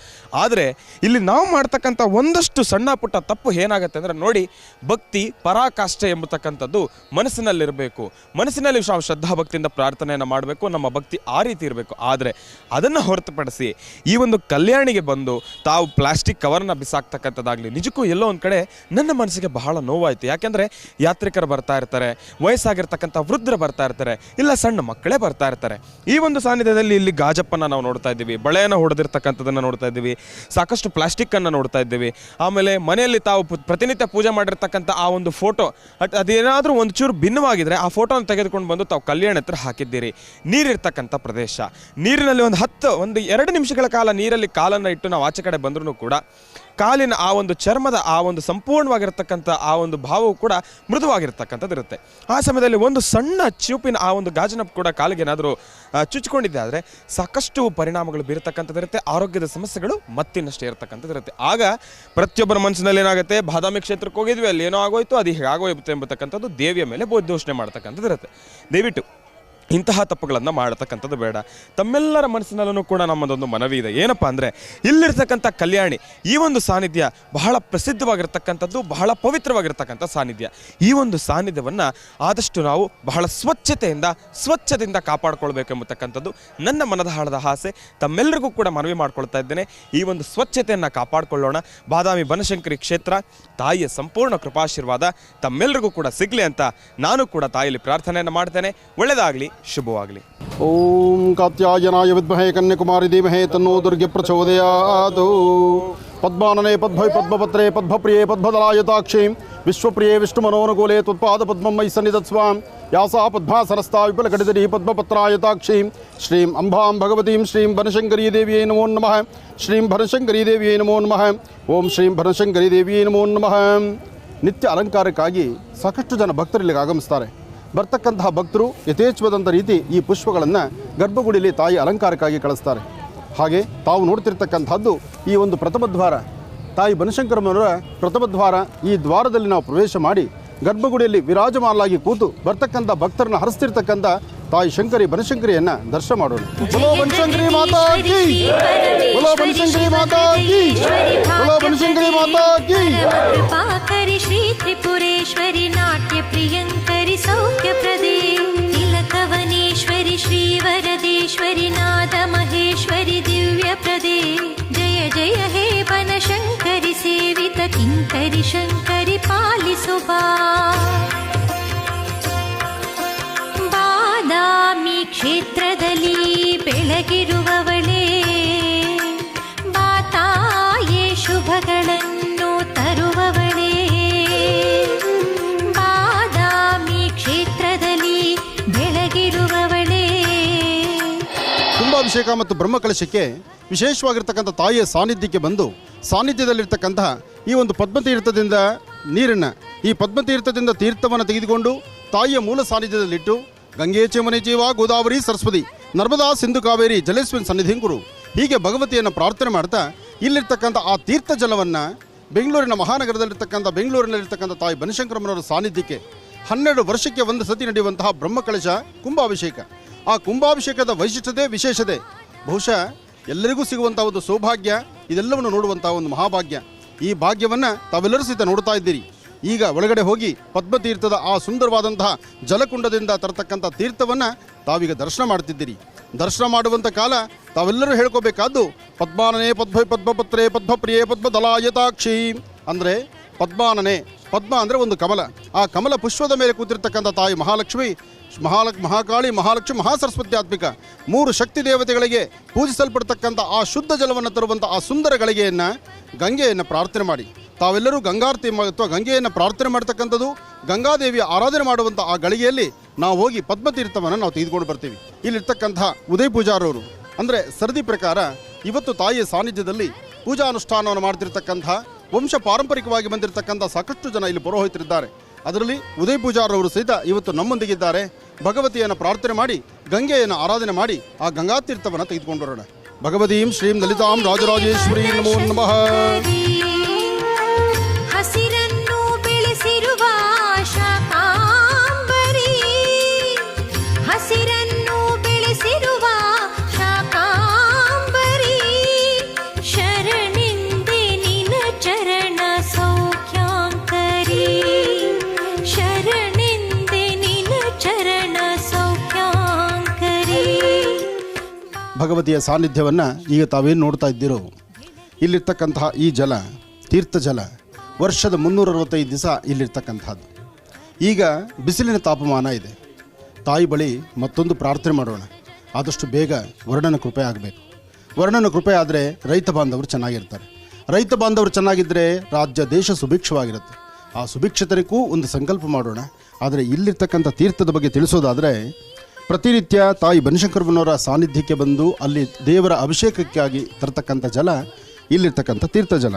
ಆದರೆ ಇಲ್ಲಿ ನಾವು ಮಾಡ್ತಕ್ಕಂಥ ಒಂದಷ್ಟು ಸಣ್ಣ ಪುಟ್ಟ ತಪ್ಪು ಏನಾಗುತ್ತೆ ಅಂದರೆ, ನೋಡಿ, ಭಕ್ತಿ ಪರಾಕಾಷ್ಠೆ ಎಂಬತಕ್ಕಂಥದ್ದು ಮನಸ್ಸಿನಲ್ಲಿರಬೇಕು. ಮನಸ್ಸಿನಲ್ಲಿ ಶ್ರದ್ಧಾಭಕ್ತಿಯಿಂದ ಪ್ರಾರ್ಥನೆಯನ್ನು ಮಾಡಬೇಕು, ನಮ್ಮ ಭಕ್ತಿ ಆ ರೀತಿ ಇರಬೇಕು. ಆದರೆ ಅದನ್ನು ಹೊರತುಪಡಿಸಿ ಈ ಒಂದು ಕಲ್ಯಾಣಿಗೆ ಬಂದು ತಾವು ಪ್ಲಾಸ್ಟಿಕ್ ಕವರ್ನ ಬಿಸಾಕ್ತಕ್ಕಂಥದ್ದಾಗಲಿ ನಿಜಕ್ಕೂ ಎಲ್ಲೋ ಒಂದು ಕಡೆ ನನ್ನ ಮನಸ್ಸಿಗೆ ಬಹಳ ನೋವಾಯಿತು. ಯಾಕೆಂದರೆ ಯಾತ್ರಿಕರು ಬರ್ತಾ ಇರ್ತಾರೆ, ವಯಸ್ಸಾಗಿರ್ತಕ್ಕಂಥ ವೃದ್ಧರು ಬರ್ತಾ ಇರ್ತಾರೆ, ಇಲ್ಲ ಸಣ್ಣ ಮಕ್ಕಳೇ ಬರ್ತಾ ಇರ್ತಾರೆ. ಈ ಒಂದು ಸಾನ್ನಿಧ್ಯದಲ್ಲಿ ಇಲ್ಲಿ ಗಾಜಪ್ಪನ್ನು ನಾವು ನೋಡ್ತಾ ಇದ್ದೀವಿ, ಬಳೆಯನ್ನು ಹೊಡೆದಿರ್ತಕ್ಕಂಥದ್ದನ್ನು ನೋಡ್ತಾ ಇದ್ದೀವಿ, ಸಾಕಷ್ಟು ಪ್ಲಾಸ್ಟಿಕ್ಕನ್ನು ನೋಡ್ತಾ ಇದ್ದೀವಿ. ಆಮೇಲೆ ಮನೆಯಲ್ಲಿ ತಾವು ಪ್ರತಿನಿತ್ಯ ಪೂಜೆ ಮಾಡಿರ್ತಕ್ಕಂಥ ಆ ಒಂದು ಫೋಟೋ ಅದೇನಾದರೂ ಒಂದು ಚೂರು ಭಿನ್ನವಾಗಿದ್ದರೆ ಆ ಫೋಟೋನ ತೆಗೆದುಕೊಂಡು ಬಂದು ತಾವು ಕಲ್ಯಾಣ ಹತ್ರ ಹಾಕಿದ್ದೀರಿ. ನೀರಿರ್ತಕ್ಕಂಥ ಪ್ರದೇಶ, ನೀರಿನಲ್ಲಿ ಒಂದು 2 ನಿಮಿಷಗಳ ಕಾಲ ನೀರಲ್ಲಿ ಕಾಲನ್ನು ಇಟ್ಟು ನಾವು ಆಚೆ ಕಡೆ ಬಂದ್ರೂ ಕೂಡ ಕಾಲಿನ ಆ ಒಂದು ಚರ್ಮದ ಆ ಒಂದು ಸಂಪೂರ್ಣವಾಗಿರ್ತಕ್ಕಂಥ ಆ ಒಂದು ಭಾವವು ಕೂಡ ಮೃದುವಾಗಿರ್ತಕ್ಕಂಥದ್ದು ಇರುತ್ತೆ. ಆ ಸಮಯದಲ್ಲಿ ಒಂದು ಸಣ್ಣ ಚೂಪಿನ ಆ ಒಂದು ಗಾಜಿನ ಕೂಡ ಕಾಲಿಗೆ ಏನಾದರೂ ಚುಚ್ಚಿಕೊಂಡಿದ್ದೆ ಆದರೆ ಸಾಕಷ್ಟು ಪರಿಣಾಮಗಳು ಬೀರತಕ್ಕಂಥದ್ದು ಇರುತ್ತೆ, ಆರೋಗ್ಯದ ಸಮಸ್ಯೆಗಳು ಮತ್ತಿನ್ನಷ್ಟೇ ಇರತಕ್ಕಂಥದ್ದು ಇರುತ್ತೆ. ಆಗ ಪ್ರತಿಯೊಬ್ಬರ ಮನಸ್ಸಿನಲ್ಲಿ ಏನಾಗುತ್ತೆ, ಬಾದಾಮಿ ಕ್ಷೇತ್ರಕ್ಕೆ ಹೋಗಿದ್ವಿ, ಅಲ್ಲಿ ಏನೋ ಆಗೋಯ್ತು, ಅದು ಹೇಗಾಗೋಯ್ತು ಎಂಬತಕ್ಕಂಥದ್ದು ದೇವಿಯ ಮೇಲೆ ದೂಷಣೆ ಮಾಡ್ತಕ್ಕಂಥದ್ದು ಇರುತ್ತೆ. ದಯವಿಟ್ಟು ಇಂತಹ ತಪ್ಪುಗಳನ್ನು ಮಾಡತಕ್ಕಂಥದ್ದು ಬೇಡ. ತಮ್ಮೆಲ್ಲರ ಮನಸ್ಸಿನಲ್ಲೂ ಕೂಡ ನಮ್ಮದೊಂದು ಮನವಿ ಇದೆ. ಏನಪ್ಪ ಅಂದರೆ, ಇಲ್ಲಿರ್ತಕ್ಕಂಥ ಕಲ್ಯಾಣಿ ಈ ಒಂದು ಸಾನ್ನಿಧ್ಯ ಬಹಳ ಪ್ರಸಿದ್ಧವಾಗಿರ್ತಕ್ಕಂಥದ್ದು, ಬಹಳ ಪವಿತ್ರವಾಗಿರ್ತಕ್ಕಂಥ ಸಾನ್ನಿಧ್ಯ. ಈ ಒಂದು ಸಾನ್ನಿಧ್ಯವನ್ನು ಆದಷ್ಟು ನಾವು ಬಹಳ ಸ್ವಚ್ಛತೆಯಿಂದ ಕಾಪಾಡಿಕೊಳ್ಬೇಕೆಂಬತಕ್ಕಂಥದ್ದು ನನ್ನ ಮನದ ಹಾಳದ ಆಸೆ. ತಮ್ಮೆಲ್ಲರಿಗೂ ಕೂಡ ಮನವಿ ಮಾಡ್ಕೊಳ್ತಾ ಇದ್ದೇನೆ, ಈ ಒಂದು ಸ್ವಚ್ಛತೆಯನ್ನು ಕಾಪಾಡಿಕೊಳ್ಳೋಣ. ಬಾದಾಮಿ ಬನಶಂಕರಿ ಕ್ಷೇತ್ರ ತಾಯಿಯ ಸಂಪೂರ್ಣ ಕೃಪಾಶೀರ್ವಾದ ತಮ್ಮೆಲ್ಲರಿಗೂ ಕೂಡ ಸಿಗಲಿ ಅಂತ ನಾನು ಕೂಡ ತಾಯಿಯಲ್ಲಿ ಪ್ರಾರ್ಥನೆಯನ್ನು ಮಾಡ್ತೇನೆ. ಒಳ್ಳೆಯದಾಗಲಿ, ಶುಭವಾಗಲಿ. ಓಂ ಕಾತ್ಯಾಯನಾಯ ವಿದ್ಮಹೇ ಕನ್ಯಾಕುಮಾರಿ ಧೀಮಹಿ ತನ್ನೋ ದುರ್ಗೆ ಪ್ರಚೋದಯಾತ್. ಪದ್ಮಾನನೆ ಪದ್ಮೈ ಪದ್ಮಪತ್ರೇ ಪದ್ಮಪ್ರಿಯೇ ಪದ್ಮದಲಾಯತಾಕ್ಷೀಂ ವಿಶ್ವಪ್ರಿಯೇ ವಿಷ್ಣುಮನೋನುಕೂಲೆ ತ್ವತ್ಪಾದ ಪದ್ಮಂ ಮಯಿ ಸನ್ನಿಧತ್ಸ್ವಾಂ ಯಾಸಾ ಪದ್ಮಾಸನಸ್ಥಾ ವಿಪುಲಕಟಿತಡಿ ಪದ್ಮಪತ್ರಾಯತಾಕ್ಷೀಂ ಶ್ರೀಂ ಅಂಬಾಂ ಭಗವತೀಂ ಶ್ರೀಂ ಬನಶಂಕರೀ ದೇವಿಯೇ ನಮೋ ನಮಃ. ಶ್ರೀಂ ಬನಶಂಕರೀ ದೇವಿಯೇ ನಮೋ ನಮಃ. ಓಂ ಶ್ರೀಂ ಬನಶಂಕರೀ ದೇವಿಯೇ ನಮೋ ನಮಃ. ನಿತ್ಯ ಅಲಂಕಾರಕ್ಕಾಗಿ ಸಾಕಷ್ಟು ಜನ ಭಕ್ತರು ಇಲ್ಲಿಗೆ ಆಗಮಿಸ್ತಾರೆ. ಬರ್ತಕ್ಕಂತಹ ಭಕ್ತರು ಯಥೇಚ್ಛವಾದಂಥ ರೀತಿ ಈ ಪುಷ್ಪಗಳನ್ನು ಗರ್ಭಗುಡಿಯಲ್ಲಿ ತಾಯಿ ಅಲಂಕಾರಕ್ಕಾಗಿ ಕಳಿಸ್ತಾರೆ. ಹಾಗೆ ತಾವು ನೋಡ್ತಿರ್ತಕ್ಕಂಥದ್ದು ಈ ಒಂದು ಪ್ರಥಮ ದ್ವಾರ, ತಾಯಿ ಬನಶಂಕರಮ್ಮನವರ ಪ್ರಥಮ ದ್ವಾರ. ಈ ದ್ವಾರದಲ್ಲಿ ನಾವು ಪ್ರವೇಶ ಮಾಡಿ ಗರ್ಭಗುಡಿಯಲ್ಲಿ ವಿರಾಜಮಾನಲಾಗಿ ಕೂತು ಬರ್ತಕ್ಕಂಥ ಭಕ್ತರನ್ನು ಹರಿಸ್ತಿರ್ತಕ್ಕಂಥ ತಾಯಿ ಶಂಕರಿ ಬನಶಂಕರಿಯನ್ನು ದರ್ಶನ ಮಾಡೋಣ. ಬೋಲೋ ಬನಶಂಕರಿ ಮಾತಾ ಕೀ, ಬೋಲೋ ಬನಶಂಕರಿ ಮಾತಾ ಕೀ, ಬೋಲೋ ಬನಶಂಕರಿ ಮಾತಾ ಕೀ. ಕೃಪಾಕರಿ ಶ್ರೀ ತ್ರಿಪುರೇಶ್ವರಿ ನಾಟ್ಯ ಪ್ರಿಯಂಕರಿ ಸೌಖ್ಯಪ್ರದೇ ತಿಲಕವನೇಶ್ವರಿ ಶ್ರೀ ವರದೇಶ್ವರಿ ನಾದ ಮಹೇಶ್ವರಿ ದಿವ್ಯಪ್ರದೇ. ಜಯ ಜಯ ಹೇ ಬನಶಂಕರಿ ಸೇವಿತ ಕಿಂಕರಿ ಶಂಕರಿ ಪಾಲಿಸು ಬಾ. ಬಾದಾಮಿ ಕ್ಷೇತ್ರದಲ್ಲಿ ಬೆಳಗಿರುವವಳೇ, ಬಾತಾಯೇ ಶುಭಗಳನ್ನು ತರುವವಳೇ. ಬಾದಾಮಿ ಕ್ಷೇತ್ರದಲ್ಲಿ ಬೆಳಗಿರುವವಳೇ. ಕುಂಭಾಭಿಷೇಕ ಮತ್ತು ಬ್ರಹ್ಮಕಲಶಕ್ಕೆ ವಿಶೇಷವಾಗಿರ್ತಕ್ಕಂಥ ತಾಯಿಯ ಸಾನ್ನಿಧ್ಯಕ್ಕೆ ಬಂದು ಸಾನ್ನಿಧ್ಯದಲ್ಲಿರ್ತಕ್ಕಂತಹ ಈ ಒಂದು ಪದ್ಮತೀರ್ಥದಿಂದ ನೀರನ್ನು, ಈ ಪದ್ಮತೀರ್ಥದಿಂದ ತೀರ್ಥವನ್ನು ತೆಗೆದುಕೊಂಡು ತಾಯಿಯ ಮೂಲ ಸಾನ್ನಿಧ್ಯದಲ್ಲಿಟ್ಟು ಗಂಗೆ ಚಮನೆ ಜೀವ ಗೋದಾವರಿ ಸರಸ್ವತಿ ನರ್ಮದಾ ಸಿಂಧು ಕಾವೇರಿ ಜಲೇಶ್ವರಿ ಸನ್ನಿಧಿಂ ಗುರು ಹೀಗೆ ಭಗವತಿಯನ್ನು ಪ್ರಾರ್ಥನೆ ಮಾಡ್ತಾ ಇಲ್ಲಿರ್ತಕ್ಕಂಥ ಆ ತೀರ್ಥ ಜಲವನ್ನು ಬೆಂಗಳೂರಿನ ಮಹಾನಗರದಲ್ಲಿರ್ತಕ್ಕಂಥ ಬೆಂಗಳೂರಿನಲ್ಲಿರ್ತಕ್ಕಂಥ ತಾಯಿ ಬನಶಂಕರಮ್ಮನವರ ಸಾನ್ನಿಧ್ಯಕ್ಕೆ 12 ವರ್ಷಕ್ಕೆ ಒಂದು ಸತಿ ನಡೆಯುವಂತಹ ಬ್ರಹ್ಮಕಲಶ ಕುಂಭಾಭಿಷೇಕ. ಆ ಕುಂಭಾಭಿಷೇಕದ ವೈಶಿಷ್ಟ್ಯತೆ ವಿಶೇಷತೆ ಬಹುಶಃ ಎಲ್ಲರಿಗೂ ಸಿಗುವಂಥ ಒಂದು ಸೌಭಾಗ್ಯ, ಇದೆಲ್ಲವನ್ನು ನೋಡುವಂಥ ಒಂದು ಮಹಾಭಾಗ್ಯ. ಈ ಭಾಗ್ಯವನ್ನು ತಾವೆಲ್ಲರೂ ಸಹಿತ ನೋಡ್ತಾ ಇದ್ದೀರಿ. ಈಗ ಒಳಗಡೆ ಹೋಗಿ ಪದ್ಮತೀರ್ಥದ ಆ ಸುಂದರವಾದಂತಹ ಜಲಕುಂಡದಿಂದ ತರತಕ್ಕಂಥ ತೀರ್ಥವನ್ನು ತಾವೀಗ ದರ್ಶನ ಮಾಡ್ತಿದ್ದೀರಿ. ದರ್ಶನ ಮಾಡುವಂಥ ಕಾಲ ತಾವೆಲ್ಲರೂ ಹೇಳ್ಕೋಬೇಕಾದ್ದು ಪದ್ಮಾನನೆ ಪದ್ಮೈ ಪದ್ಮಪತ್ರೇ ಪದ್ಮಪ್ರಿಯೇ ಪದ್ಮದಲಾಯತಾಕ್ಷಿ. ಅಂದರೆ ಪದ್ಮಾನನೆ, ಪದ್ಮ ಅಂದರೆ ಒಂದು ಕಮಲ, ಆ ಕಮಲ ಪುಷ್ಪದ ಮೇಲೆ ಕೂತಿರ್ತಕ್ಕಂಥ ತಾಯಿ ಮಹಾಲಕ್ಷ್ಮಿ, ಮಹಾಕಾಳಿ, ಮಹಾಲಕ್ಷ್ಮಿ, ಮಹಾಸರಸ್ವತ್ಯಾತ್ಮಿಕ 3 ಶಕ್ತಿ ದೇವತೆಗಳಿಗೆ ಪೂಜಿಸಲ್ಪಡ್ತಕ್ಕಂಥ ಆ ಶುದ್ಧ ಜಲವನ್ನು ತರುವಂಥ ಆ ಸುಂದರ ಗಳಿಗೆಯನ್ನು ಗಂಗೆಯನ್ನು ಪ್ರಾರ್ಥನೆ ಮಾಡಿ ತಾವೆಲ್ಲರೂ ಗಂಗಾರತಿ ಅಥವಾ ಗಂಗೆಯನ್ನು ಪ್ರಾರ್ಥನೆ ಮಾಡ್ತಕ್ಕಂಥದ್ದು, ಗಂಗಾದೇವಿಯ ಆರಾಧನೆ ಮಾಡುವಂಥ ಆ ಗಳಿಗೆಯಲ್ಲಿ ನಾವು ಹೋಗಿ ಪದ್ಮತೀರ್ಥವನ್ನು ನಾವು ತೆಗೆದುಕೊಂಡು ಬರ್ತೀವಿ. ಇಲ್ಲಿರ್ತಕ್ಕಂಥ ಉದಯ ಪೂಜಾರವರು ಅಂದರೆ ಸರದಿ ಪ್ರಕಾರ ಇವತ್ತು ತಾಯಿಯ ಸಾನ್ನಿಧ್ಯದಲ್ಲಿ ಪೂಜಾ ಅನುಷ್ಠಾನವನ್ನು ಮಾಡ್ತಿರ್ತಕ್ಕಂಥ ವಂಶ ಪಾರಂಪರಿಕವಾಗಿ ಬಂದಿರತಕ್ಕಂಥ ಸಾಕಷ್ಟು ಜನ ಇಲ್ಲಿ ಪುರೋಹಿತರಿದ್ದಾರೆ. ಅದರಲ್ಲಿ ಉದಯ ಪೂಜಾರವರು ಸಹಿತ ಇವತ್ತು ನಮ್ಮೊಂದಿಗಿದ್ದಾರೆ. ಭಗವತಿಯನ್ನು ಪ್ರಾರ್ಥನೆ ಮಾಡಿ ಗಂಗೆಯನ್ನು ಆರಾಧನೆ ಮಾಡಿ ಆ ಗಂಗಾತೀರ್ಥವನ್ನು ತೆಗೆದುಕೊಂಡು ಬರೋಣ. ಭಗವತೀಂ ಶ್ರೀಂ ಲಲಿತಾಂ ರಾಜರಾಜೇಶ್ವರಿ ನಮೋ ನಮಃ. ಹಸಿರನ್ನು ಬೆಳೆಸಿರುವ ಶಾಕಾಂಬರಿ, ಹಸಿರನ್ನು ಬೆಳೆಸಿರುವ ಶಾಕಾಂಬರಿ, ಶರಣೆಂದೆ ನಿನ ಚರಣ ಸೌಖ್ಯಾಂಕರಿ, ಶರಣೆಂದೆ ನಿನ ಚರಣ ಸೌಖ್ಯಾಂಕರಿ. ಭಗವತಿಯ ಸಾನ್ನಿಧ್ಯವನ್ನು ಈಗ ತಾವೇನು ನೋಡ್ತಾ ಇದ್ದೀರೋ, ಇಲ್ಲಿರ್ತಕ್ಕಂತಹ ಈ ಜಲ ತೀರ್ಥ ಜಲ ವರ್ಷದ 365 ದಿವಸ ಇಲ್ಲಿರ್ತಕ್ಕಂಥದ್ದು. ಈಗ ಬಿಸಿಲಿನ ತಾಪಮಾನ ಇದೆ. ತಾಯಿ ಬಳಿ ಮತ್ತೊಂದು ಪ್ರಾರ್ಥನೆ ಮಾಡೋಣ, ಆದಷ್ಟು ಬೇಗ ವರ್ಣನ ಕೃಪೆ ಆಗಬೇಕು. ವರ್ಣನ ಕೃಪೆ ಆದರೆ ರೈತ ಬಾಂಧವರು ಚೆನ್ನಾಗಿರ್ತಾರೆ. ರೈತ ಬಾಂಧವರು ಚೆನ್ನಾಗಿದ್ದರೆ ರಾಜ್ಯ ದೇಶ ಸುಭಿಕ್ಷವಾಗಿರುತ್ತೆ. ಆ ಸುಭಿಕ್ಷತನಿಗೂ ಒಂದು ಸಂಕಲ್ಪ ಮಾಡೋಣ. ಆದರೆ ಇಲ್ಲಿರ್ತಕ್ಕಂಥ ತೀರ್ಥದ ಬಗ್ಗೆ ತಿಳಿಸೋದಾದರೆ, ಪ್ರತಿನಿತ್ಯ ತಾಯಿ ಬನಶಂಕರಮ್ಮನವರ ಸಾನ್ನಿಧ್ಯಕ್ಕೆ ಬಂದು ಅಲ್ಲಿ ದೇವರ ಅಭಿಷೇಕಕ್ಕಾಗಿ ತರತಕ್ಕಂಥ ಜಲ ಇಲ್ಲಿರ್ತಕ್ಕಂಥ ತೀರ್ಥ ಜಲ.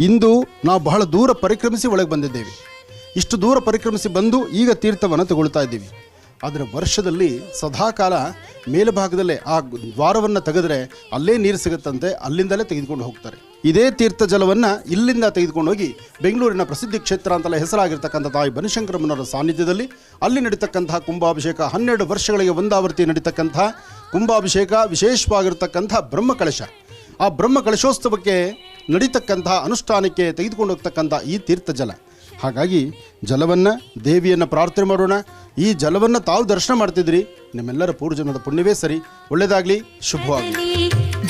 ಇಂದು ನಾವು ಬಹಳ ದೂರ ಪರಿಕ್ರಮಿಸಿ ಒಳಗೆ ಬಂದಿದ್ದೇವೆ. ಇಷ್ಟು ದೂರ ಪರಿಕ್ರಮಿಸಿ ಬಂದು ಈಗ ತೀರ್ಥವನ್ನು ತಗೊಳ್ತಾ ಇದ್ದೀವಿ. ಆದರೆ ವರ್ಷದಲ್ಲಿ ಸದಾಕಾಲ ಮೇಲ್ಭಾಗದಲ್ಲೇ ಆ ದ್ವಾರವನ್ನು ತೆಗೆದರೆ ಅಲ್ಲೇ ನೀರು ಸಿಗುತ್ತಂತೆ, ಅಲ್ಲಿಂದಲೇ ತೆಗೆದುಕೊಂಡು ಹೋಗ್ತಾರೆ. ಇದೇ ತೀರ್ಥ ಜಲವನ್ನು ಇಲ್ಲಿಂದ ತೆಗೆದುಕೊಂಡು ಹೋಗಿ ಬೆಂಗಳೂರಿನ ಪ್ರಸಿದ್ಧಿ ಕ್ಷೇತ್ರ ಅಂತಲೇ ಹೆಸರಾಗಿರ್ತಕ್ಕಂಥ ತಾಯಿ ಬನಶಂಕರಮ್ಮನವರ ಸಾನ್ನಿಧ್ಯದಲ್ಲಿ ಅಲ್ಲಿ ನಡೀತಕ್ಕಂತಹ ಕುಂಭಾಭಿಷೇಕ, 12 ವರ್ಷಗಳಿಗೆ ಒಂದಾವರ್ತಿ ನಡೀತಕ್ಕಂಥ ಕುಂಭಾಭಿಷೇಕ, ವಿಶೇಷವಾಗಿರ್ತಕ್ಕಂಥ ಬ್ರಹ್ಮಕಳಶ, ಆ ಬ್ರಹ್ಮಕಳಶೋತ್ಸವಕ್ಕೆ ನಡೀತಕ್ಕಂತಹ ಅನುಷ್ಠಾನಕ್ಕೆ ತೆಗೆದುಕೊಂಡು ಹೋಗ್ತಕ್ಕಂಥ ಈ ತೀರ್ಥ ಜಲ. ಹಾಗಾಗಿ ಜಲವನ್ನು, ದೇವಿಯನ್ನು ಪ್ರಾರ್ಥನೆ ಮಾಡೋಣ. ಈ ಜಲವನ್ನು ತಾವು ದರ್ಶನ ಮಾಡ್ತಿದ್ರಿ, ನಿಮ್ಮೆಲ್ಲರ ಪೂರ್ವಜನ್ಮದ ಪುಣ್ಯವೇ ಸರಿ. ಒಳ್ಳೆಯದಾಗಲಿ, ಶುಭವಾಗಲಿ.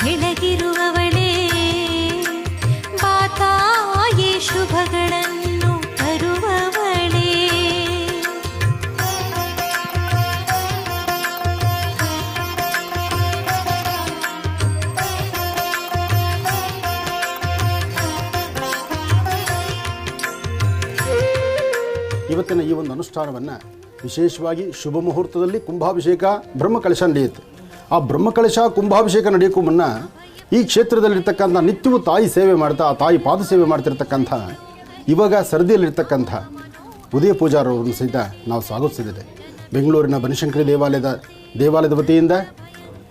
ಬೆಳಗಿರುವವಳೇ ಬಾತಾಯೇ ಶುಭಗಳನ್ನು ತರುವವಳೇ, ಇವತ್ತಿನ ಈ ಒಂದು ಅನುಷ್ಠಾನವನ್ನು ವಿಶೇಷವಾಗಿ ಶುಭ ಮುಹೂರ್ತದಲ್ಲಿ ಕುಂಭಾಭಿಷೇಕ, ಬ್ರಹ್ಮಕಳಶ ನಡೆಯುತ್ತೆ. ಆ ಬ್ರಹ್ಮಕಳಶ ಕುಂಭಾಭಿಷೇಕ ನಡೆಯೋಕ್ಕೂ ಮುನ್ನ ಈ ಕ್ಷೇತ್ರದಲ್ಲಿರ್ತಕ್ಕಂಥ ನಿತ್ಯವೂ ತಾಯಿ ಸೇವೆ ಮಾಡ್ತಾ, ಆ ತಾಯಿ ಪಾದ ಸೇವೆ ಮಾಡ್ತಿರ್ತಕ್ಕಂಥ, ಇವಾಗ ಸರದಿಯಲ್ಲಿರ್ತಕ್ಕಂಥ ಉದಯ ಪೂಜಾರವರನ್ನು ಸಹಿತ ನಾವು ಸ್ವಾಗತಿಸಿದ್ದೇವೆ. ಬೆಂಗಳೂರಿನ ಬನಶಂಕರಿ ದೇವಾಲಯದ ವತಿಯಿಂದ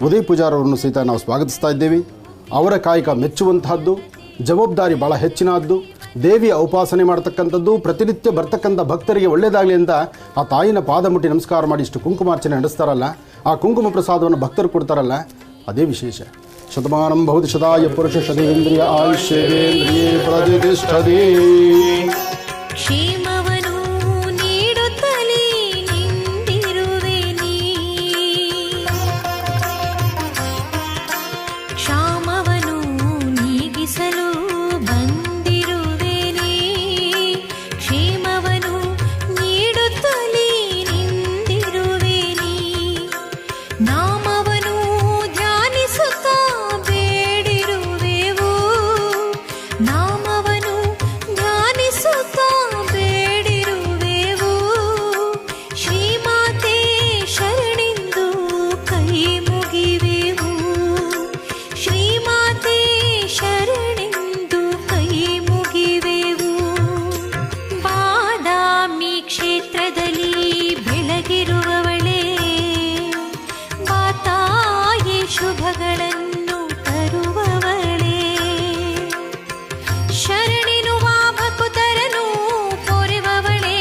ಉದಯ ಪೂಜಾರವರನ್ನು ಸಹಿತ ನಾವು ಸ್ವಾಗತಿಸ್ತಾ ಇದ್ದೇವೆ. ಅವರ ಕಾಯಕ ಮೆಚ್ಚುವಂತಹದ್ದು, ಜವಾಬ್ದಾರಿ ಭಾಳ ಹೆಚ್ಚಿನದ್ದು. ದೇವಿಯ ಉಪಾಸನೆ ಮಾಡ್ತಕ್ಕಂಥದ್ದು, ಪ್ರತಿನಿತ್ಯ ಬರ್ತಕ್ಕಂಥ ಭಕ್ತರಿಗೆ ಒಳ್ಳೆಯದಾಗಲಿ ಅಂತ ಆ ತಾಯಿನ ಪಾದ ಮುಟ್ಟಿ ನಮಸ್ಕಾರ ಮಾಡಿ ಇಷ್ಟು ಕುಂಕುಮಾರ್ಚನೆ ನಡೆಸ್ತಾರಲ್ಲ, ಆ ಕುಂಕುಮ ಪ್ರಸಾದವನ್ನು ಭಕ್ತರು ಕೊಡ್ತಾರಲ್ಲ, ಅದೇ ವಿಶೇಷ. ಶತಮಾನಂ ಭವತಿ ಶತಾಯ ಪುರುಷ ಶತೇಂದ್ರಿಯ ಆಯುಷ್ಯೇಂದ್ರಿಯೇ ಪ್ರತಿಷ್ಠತೆ. ಕ್ಷೇಮವನ್ನು ನೀಡುತ್ತಲೇ ನಿಂತಿರುವೆ ನೀ, ಕ್ಷಾಮವನ್ನು ನೀಗಿಸಲು ಬಂದಿರುವೆ ನೀ, ಕ್ಷೇಮವನ್ನು ನೀಡುತ್ತಲೇ ನಿಂತಿರುವೆ ನೀ, ನಾಮವನ್ನು ಧ್ಯಾನಿಸುತ್ತಾ ಬೇಡಿರುವೆವು, ನಾಮವನ್ನು ಧ್ಯಾನಿಸುತ್ತಾ ಬೇಡಿರುವೆವು, ಶ್ರೀಮಾತೆ ಶರಣೆಂದು ಕೈ ಮುಗಿವೆವು, ಶ್ರೀಮಾತೆ ಶರಣೆಂದು ಕೈ ಮುಗಿವೆವು. ಬಾದಾಮಿ ಕ್ಷೇತ್ರದಲ್ಲಿ ಬೆಳಗಿರುವವಳೇ ಬಾತಾಯೇ ಶುಭಗಳನ್ನು ತರುವವಳೇ, ಶರಣೆನುವ ಭಕ್ತರನು ಪೊರೆವವಳೇ,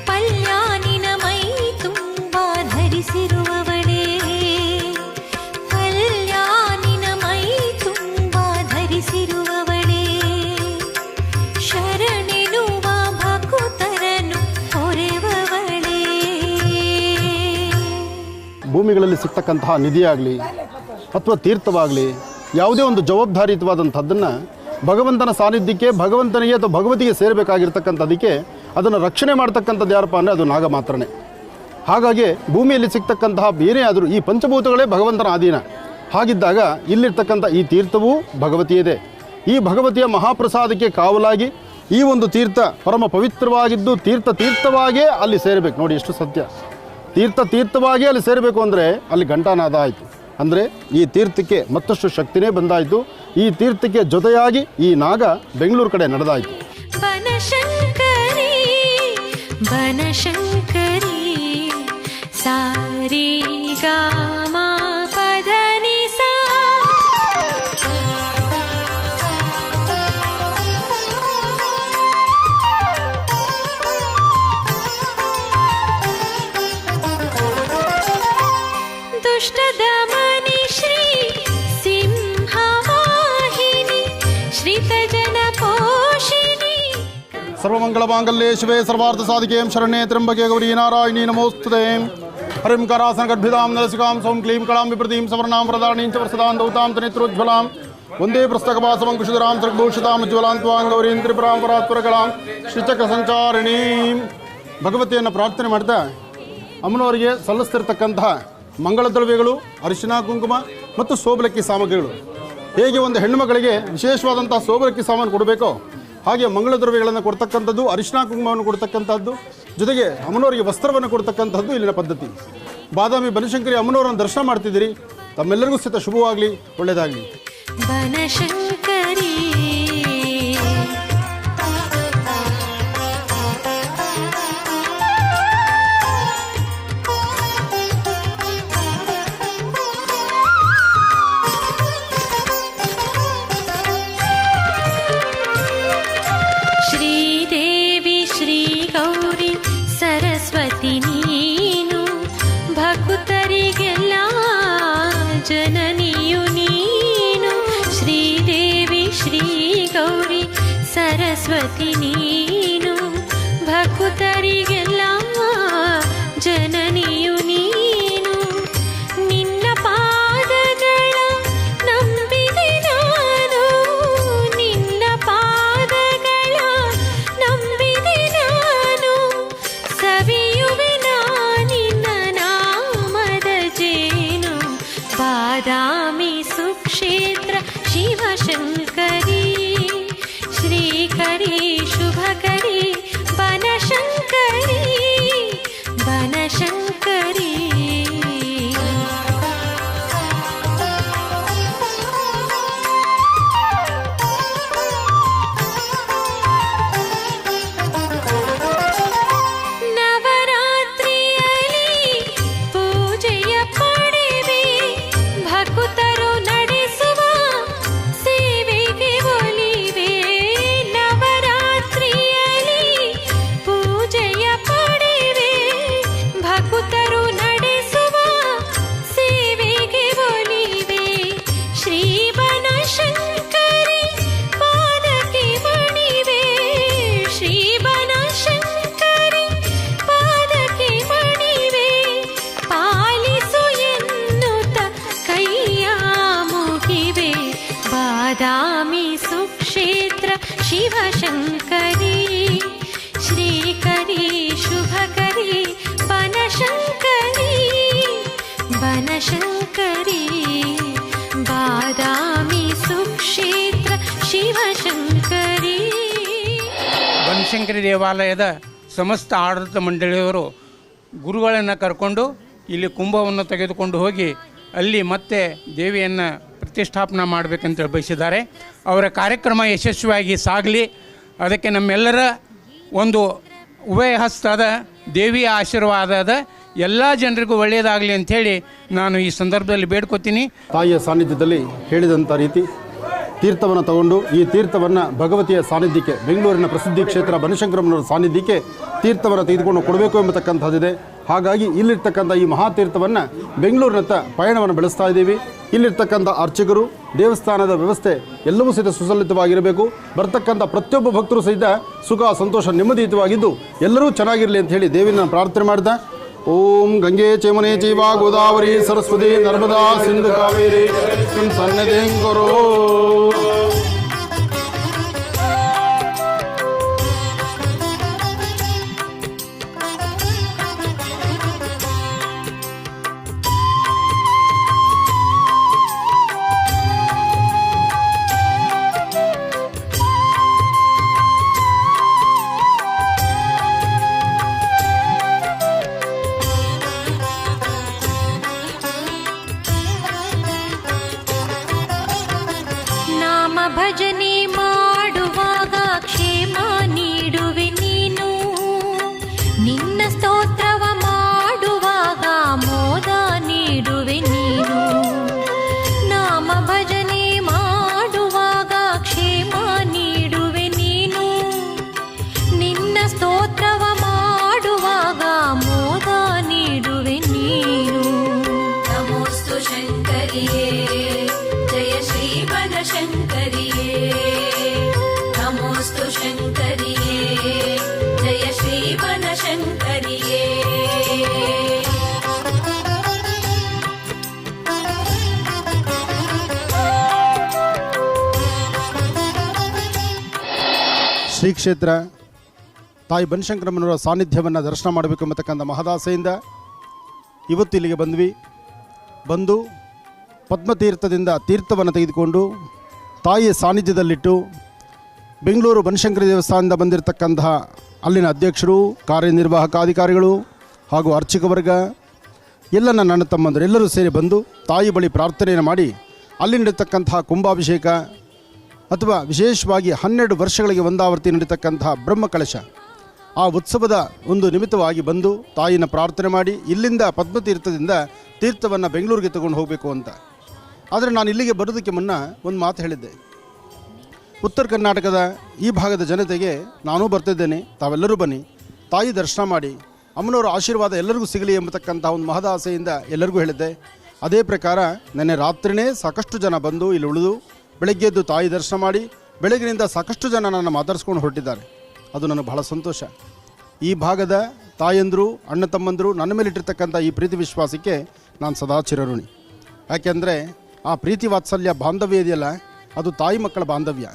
ಪಲ್ಯಾನಿನ ಮೈ ತುಂಬ ಧರಿಸಿರುವವಳೇ, ಪಲ್ಯಾನಿನ ಮೈ ತುಂಬ ಧರಿಸಿರುವವಳೇ, ಶರಣೆನುವ ಭಕ್ತರನು ಪೊರೆವವಳೇ. ಭೂಮಿಗಳಲ್ಲಿ ಸಿಗ್ತಕ್ಕಂತಹ ನಿಧಿಯಾಗಲಿ ಅಥವಾ ತೀರ್ಥವಾಗಲಿ, ಯಾವುದೇ ಒಂದು ಜವಾಬ್ದಾರಿಯುತವಾದಂಥದ್ದನ್ನು ಭಗವಂತನ ಸಾನ್ನಿಧ್ಯಕ್ಕೆ, ಭಗವಂತನಿಗೆ ಅಥವಾ ಭಗವತಿಗೆ ಸೇರಬೇಕಾಗಿರ್ತಕ್ಕಂಥದ್ದಕ್ಕೆ ಅದನ್ನು ರಕ್ಷಣೆ ಮಾಡ್ತಕ್ಕಂಥದ್ದು ಯಾರಪ್ಪ ಅಂದರೆ ಅದು ನಾಗ ಮಾತ್ರನೇ. ಹಾಗಾಗಿ ಭೂಮಿಯಲ್ಲಿ ಸಿಗ್ತಕ್ಕಂತಹ ಬೇರೆ ಆದರೂ ಈ ಪಂಚಭೂತಗಳೇ ಭಗವಂತನ ಅಧೀನ. ಹಾಗಿದ್ದಾಗ ಇಲ್ಲಿರ್ತಕ್ಕಂಥ ಈ ತೀರ್ಥವೂ ಭಗವತಿಯದೇ. ಈ ಭಗವತಿಯ ಮಹಾಪ್ರಸಾದಕ್ಕೆ ಕಾವಲಾಗಿ ಈ ಒಂದು ತೀರ್ಥ ಪರಮ ಪವಿತ್ರವಾಗಿದ್ದು ತೀರ್ಥವಾಗಿಯೇ ಅಲ್ಲಿ ಸೇರಬೇಕು. ನೋಡಿ ಎಷ್ಟು ಸತ್ಯ. ತೀರ್ಥವಾಗಿ ಅಲ್ಲಿ ಸೇರಬೇಕು ಅಂದರೆ ಅಲ್ಲಿ ಘಂಟಾನಾದ ಆಯಿತು. ಅಂದರೆ ಈ ತೀರ್ಥಕ್ಕೆ ಮತ್ತಷ್ಟು ಶಕ್ತಿನೇ ಬಂದಾಯಿತು. ಈ ತೀರ್ಥಕ್ಕೆ ಜೊತೆಯಾಗಿ ಈ ನಾಗ ಬೆಂಗಳೂರು ಕಡೆ ನಡೆದಾಯಿತು. ಬನಶಂಕರಿ ಬನಶಂಕರಿ ಸಾರಿ ಗಾಮ ಪದ ಸರ್ವಮಂಗಳಮಾಂಗಲ್ಯೆ ಶಿವೆ ಸರ್ವಾರ್ಥಸಾಧಿಕೆ ಶರಣ್ಯೆ ತ್ರ್ಯಂಬಕೆ ಗೌರಿ ನಾರಾಯಣಿ ನಮೋಸ್ತುತೆ. ಹರಿಂ ಕರಾಸನ ಗರ್ಭಿತಾಂ ನರಸಿಕಾಂ ಸೌಂ ಕ್ಲೀಂ ಕಳಾಂ ವಿಪ್ರತೀಂ ಸವರ್ಣಾಂ ಪ್ರದಾನೀಂ ಚ ಪ್ರಸದಾಂ ದೌತಾಂ ತನಿತ್ರೋಜ್ವಲಾಂ ಒಂದೇ ಪುಸ್ತಕವಾಸವಂ ಕುಶಿಧರಾಂ ಸೃಗ್ಭೂಷಿತಾಂ ಉಜ್ವಲಾಂ ತ್ವಾಂ ಗೌರೀಂ ತ್ರಿಪುರಾಂ ಪರಾತ್ಪರಗಳಾಂ ಶ್ರೀಚಕ್ರ ಸಂಚಾರಿಣೀಂ. ಭಗವತಿಯನ್ನು ಪ್ರಾರ್ಥನೆ ಮಾಡ್ತಾ ಅಮ್ಮನವರಿಗೆ ಸಲ್ಲಿಸ್ತಿರ್ತಕ್ಕಂತಹ ಮಂಗಳ ದ್ರವ್ಯಗಳು, ಅರಿಶಿನ ಕುಂಕುಮ ಮತ್ತು ಸೋಬಲಕ್ಕಿ ಸಾಮಗ್ರಿಗಳು. ಹೇಗೆ ಒಂದು ಹೆಣ್ಣುಮಗಳಿಗೆ ವಿಶೇಷವಾದಂತಹ ಸೋಬಲಕ್ಕಿ ಸಾಮಾನು ಕೊಡಬೇಕೋ ಹಾಗೆ ಮಂಗಳ ದ್ರವ್ಯಗಳನ್ನು ಕೊಡ್ತಕ್ಕಂಥದ್ದು, ಅರಿಶಿನ ಕುಂಕುಮವನ್ನು ಕೊಡ್ತಕ್ಕಂಥದ್ದು, ಜೊತೆಗೆ ಅಮ್ಮನವರಿಗೆ ವಸ್ತ್ರವನ್ನು ಕೊಡ್ತಕ್ಕಂಥದ್ದು ಇಲ್ಲಿನ ಪದ್ಧತಿ. ಬಾದಾಮಿ ಬನಶಂಕರಿ ಅಮ್ಮನವರನ್ನು ದರ್ಶನ ಮಾಡ್ತಿದ್ದೀರಿ. ತಮ್ಮೆಲ್ಲರಿಗೂ ಸಹಿತ ಶುಭವಾಗಲಿ, ಒಳ್ಳೆಯದಾಗಲಿ. ಬನಶಂಕರಿ ಶ್ರೀದೇವಿ ಶ್ರೀ ಗೌರಿ ಸರಸ್ವತಿ ನೀನು, ಭಕ್ತರಿಗೆಲ್ಲ ಜನನಿಯು ನೀನು. ಶ್ರೀದೇವಿ ಶ್ರೀ ಗೌರಿ ಸರಸ್ವತಿ ನೀನು, ಭಕ್ತರಿಗೆಲ್ಲ ಜನನಿಯು ನೀನು. ನಿನ್ನ ಪಾದಗಳ ನಂಬಿದೆ ನಾನು, ನಿನ್ನ ಪಾದಗಳ ನಂಬಿದೆ ನಾನು. ಸವಿಯುವೆ ನಿನ್ನ ನಾಮದ ಜೇನು, ಬಾದಾಮಿ ಸುಕ್ಷೇತ್ರ ಶಿವಶಂಕರಿ. ಶ್ರೀಕರಿ ಶುಭಕರಿ ಬನಶಂಕರಿ, ಬನಶಂಕರಿ. ನವರಾತ್ರಿಯಲ್ಲಿ ಪೂಜೆಯ ಪಡೆವೆ, ಭಕ್ತರು ನಡೆಸುವ ಸೇವೆಗೆ ಒಲಿವೆ. ನವರಾತ್ರಿಯಲ್ಲಿ ಪೂಜೆಯ ಪಡೆವೆ, ಭಕ್ತರು ನಡೆಸುವ ಸೇವೆಗೆ ಒಲಿವೆ. ಶ್ರೀ ಬನಶಂಕರಿ ಪಾದಕ್ಕೆ ಮಣಿವೆ, ಶ್ರೀ ಬನಶಂಕರಿ ಪಾದಕ್ಕೆ ಮಣಿವೆ. ಪಾಲಿಸು ಎನ್ನುತ್ತ ಕೈಯ ಮುಗಿವೆ, ಬಾದಾಮಿ ಸುಕ್ಷೇತ್ರ ಶಿವಶಂಕರಿ. ಶ್ರೀಕರಿ ಶುಭಕರಿ ಬನಶಂಕರಿ, ಬನಶಂಕರಿ. ಬಾದಾಮಿ ಸುಕ್ಷೇತ್ರ ಶಿವಶಂಕರಿ. ಬನಶಂಕರಿ ದೇವಾಲಯದ ಸಮಸ್ತ ಆಡಳಿತ ಮಂಡಳಿಯವರು ಗುರುಗಳನ್ನು ಕರ್ಕೊಂಡು ಇಲ್ಲಿ ಕುಂಭವನ್ನು ತೆಗೆದುಕೊಂಡು ಹೋಗಿ ಅಲ್ಲಿ ಮತ್ತೆ ದೇವಿಯನ್ನು ಪ್ರತಿಷ್ಠಾಪನೆ ಮಾಡಬೇಕಂತ ಬಯಸಿದ್ದಾರೆ. ಅವರ ಕಾರ್ಯಕ್ರಮ ಯಶಸ್ವಿಯಾಗಿ ಸಾಗಲಿ, ಅದಕ್ಕೆ ನಮ್ಮೆಲ್ಲರ ಒಂದು ಉಭಯ ಹಸ್ತದ ದೇವಿಯ ಆಶೀರ್ವಾದದ ಎಲ್ಲ ಜನರಿಗೂ ಒಳ್ಳೆಯದಾಗಲಿ ಅಂಥೇಳಿ ನಾನು ಈ ಸಂದರ್ಭದಲ್ಲಿ ಬೇಡ್ಕೊತೀನಿ. ತಾಯಿಯ ಸಾನ್ನಿಧ್ಯದಲ್ಲಿ ಹೇಳಿದಂಥ ರೀತಿ ತೀರ್ಥವನ್ನು ತಗೊಂಡು ಈ ತೀರ್ಥವನ್ನು ಭಗವತಿಯ ಸಾನ್ನಿಧ್ಯಕ್ಕೆ, ಬೆಂಗಳೂರಿನ ಪ್ರಸಿದ್ಧಿ ಕ್ಷೇತ್ರ ಬನಶಂಕರಮ್ಮನವರ ಸಾನ್ನಿಧ್ಯಕ್ಕೆ ತೀರ್ಥವನ್ನು ತೆಗೆದುಕೊಂಡು ಕೊಡಬೇಕು ಎಂಬತಕ್ಕಂಥದ್ದಿದೆ. ಹಾಗಾಗಿ ಇಲ್ಲಿರ್ತಕ್ಕಂಥ ಈ ಮಹಾತೀರ್ಥವನ್ನು ಬೆಂಗಳೂರಿನತ್ತ ಪಯಣವನ್ನು ಬೆಳೆಸ್ತಾ ಇದ್ದೀವಿ. ಇಲ್ಲಿರ್ತಕ್ಕಂಥ ಅರ್ಚಕರು, ದೇವಸ್ಥಾನದ ವ್ಯವಸ್ಥೆ ಎಲ್ಲವೂ ಸಹಿತ ಸುಸಲ್ಲಿತವಾಗಿರಬೇಕು. ಬರ್ತಕ್ಕಂಥ ಪ್ರತಿಯೊಬ್ಬ ಭಕ್ತರು ಸಹಿತ ಸುಖ, ಸಂತೋಷ, ನೆಮ್ಮದಿಯುತವಾಗಿದ್ದು ಎಲ್ಲರೂ ಚೆನ್ನಾಗಿರಲಿ ಅಂತ ಹೇಳಿ ದೇವಿನ ಪ್ರಾರ್ಥನೆ ಮಾಡ್ತಾ, ಓಂ ಗಂಗೆ ಚೇಮನೆ ಚೈವ ಗೋದಾವರಿ ಸರಸ್ವತಿ ನರ್ಮದಾ ಸಿಂಧು ಕಾವೇರಿ ಸನ್ನದೇಂ ಗುರು. ಭಜನೆ ಮಾಡುವಾಗ ಕ್ಷೇಮ ನೀಡುವೆ ನೀನು, ನಿನ್ನ ಸ್ತೋತ್ರವ ಮಾಡುವಾಗ ಮೋದ ನೀಡುವೆ ನೀನು. ನಾಮ ಭಜನೆ ಮಾಡುವಾಗ ಕ್ಷೇಮ ನೀಡುವೆ ನೀನು, ನಿನ್ನ ಸ್ತೋತ್ರವ ಮಾಡುವಾಗ ಮೋದ ನೀಡುವೆ ನೀನು. ನಮೋಸ್ತು ಶಂಕರಿಯೇ, ಜಯ ಶ್ರೀ ಬನಶಂಕರಿಯೇ. ಶ್ರೀ ಕ್ಷೇತ್ರ ತಾಯಿ ಬನಶಂಕರಮ್ಮನವರ ಸಾನ್ನಿಧ್ಯವನ್ನು ದರ್ಶನ ಮಾಡಬೇಕು ಎಂಬತಕ್ಕಂಥ ಮಹದಾಸೆಯಿಂದ ಇವತ್ತು ಇಲ್ಲಿಗೆ ಬಂದು ಪದ್ಮತೀರ್ಥದಿಂದ ತೀರ್ಥವನ್ನು ತೆಗೆದುಕೊಂಡು ತಾಯಿಯ ಸಾನ್ನಿಧ್ಯದಲ್ಲಿಟ್ಟು ಬೆಂಗಳೂರು ಬನಶಂಕರಿ ದೇವಸ್ಥಾನದಿಂದ ಬಂದಿರತಕ್ಕಂತಹ ಅಲ್ಲಿನ ಅಧ್ಯಕ್ಷರು, ಕಾರ್ಯನಿರ್ವಾಹಕ ಅಧಿಕಾರಿಗಳು ಹಾಗೂ ಅರ್ಚಕ ವರ್ಗ ಎಲ್ಲ ನನ್ನ ತಮ್ಮಂದರು ಎಲ್ಲರೂ ಸೇರಿ ಬಂದು ತಾಯಿ ಬಳಿ ಪ್ರಾರ್ಥನೆಯನ್ನು ಮಾಡಿ ಅಲ್ಲಿ ನಡೀತಕ್ಕಂತಹ ಕುಂಭಾಭಿಷೇಕ ಅಥವಾ ವಿಶೇಷವಾಗಿ 12 ವರ್ಷಗಳಿಗೆ ಒಂದಾವರ್ತಿ ನಡೀತಕ್ಕಂತಹ ಬ್ರಹ್ಮಕಲಶ ಆ ಉತ್ಸವದ ಒಂದು ನಿಮಿತ್ತವಾಗಿ ಬಂದು ತಾಯಿನ ಪ್ರಾರ್ಥನೆ ಮಾಡಿ ಇಲ್ಲಿಂದ ಪದ್ಮತೀರ್ಥದಿಂದ ತೀರ್ಥವನ್ನು ಬೆಂಗಳೂರಿಗೆ ತಗೊಂಡು ಹೋಗಬೇಕು ಅಂತ. ಆದರೆ ನಾನು ಇಲ್ಲಿಗೆ ಬರೋದಕ್ಕೆ ಮುನ್ನ ಒಂದು ಮಾತು ಹೇಳಿದ್ದೆ. ಉತ್ತರ ಕರ್ನಾಟಕದ ಈ ಭಾಗದ ಜನತೆಗೆ ನಾನೂ ಬರ್ತಿದ್ದೇನೆ, ತಾವೆಲ್ಲರೂ ಬನ್ನಿ, ತಾಯಿ ದರ್ಶನ ಮಾಡಿ ಅಮ್ಮನವರ ಆಶೀರ್ವಾದ ಎಲ್ಲರಿಗೂ ಸಿಗಲಿ ಎಂಬತಕ್ಕಂಥ ಒಂದು ಮಹದಾಸೆಯಿಂದ ಎಲ್ಲರಿಗೂ ಹೇಳಿದ್ದೆ. ಅದೇ ಪ್ರಕಾರ ನೆನ್ನೆ ರಾತ್ರಿಯೇ ಸಾಕಷ್ಟು ಜನ ಬಂದು ಇಲ್ಲಿ ಉಳಿದು ಬೆಳಗ್ಗೆ ಎದ್ದು ತಾಯಿ ದರ್ಶನ ಮಾಡಿ ಬೆಳಗಿನಿಂದ ಸಾಕಷ್ಟು ಜನ ನನ್ನ ಮಾತಾಡಿಸ್ಕೊಂಡು ಹೊರಟಿದ್ದಾರೆ. ಅದು ನನಗೆ ಬಹಳ ಸಂತೋಷ. ಈ ಭಾಗದ ತಾಯಂದರು, ಅಣ್ಣ ತಮ್ಮಂದರು ನನ್ನ ಮೇಲೆ ಇಟ್ಟಿರ್ತಕ್ಕಂಥ ಈ ಪ್ರೀತಿ ವಿಶ್ವಾಸಕ್ಕೆ ನಾನು ಸದಾ ಚಿರಋಣಿ. ಯಾಕೆಂದರೆ ಆ ಪ್ರೀತಿ ವಾತ್ಸಲ್ಯ ಬಾಂಧವ್ಯ ಇದೆಯಲ್ಲ, ಅದು ತಾಯಿ ಮಕ್ಕಳ ಬಾಂಧವ್ಯ.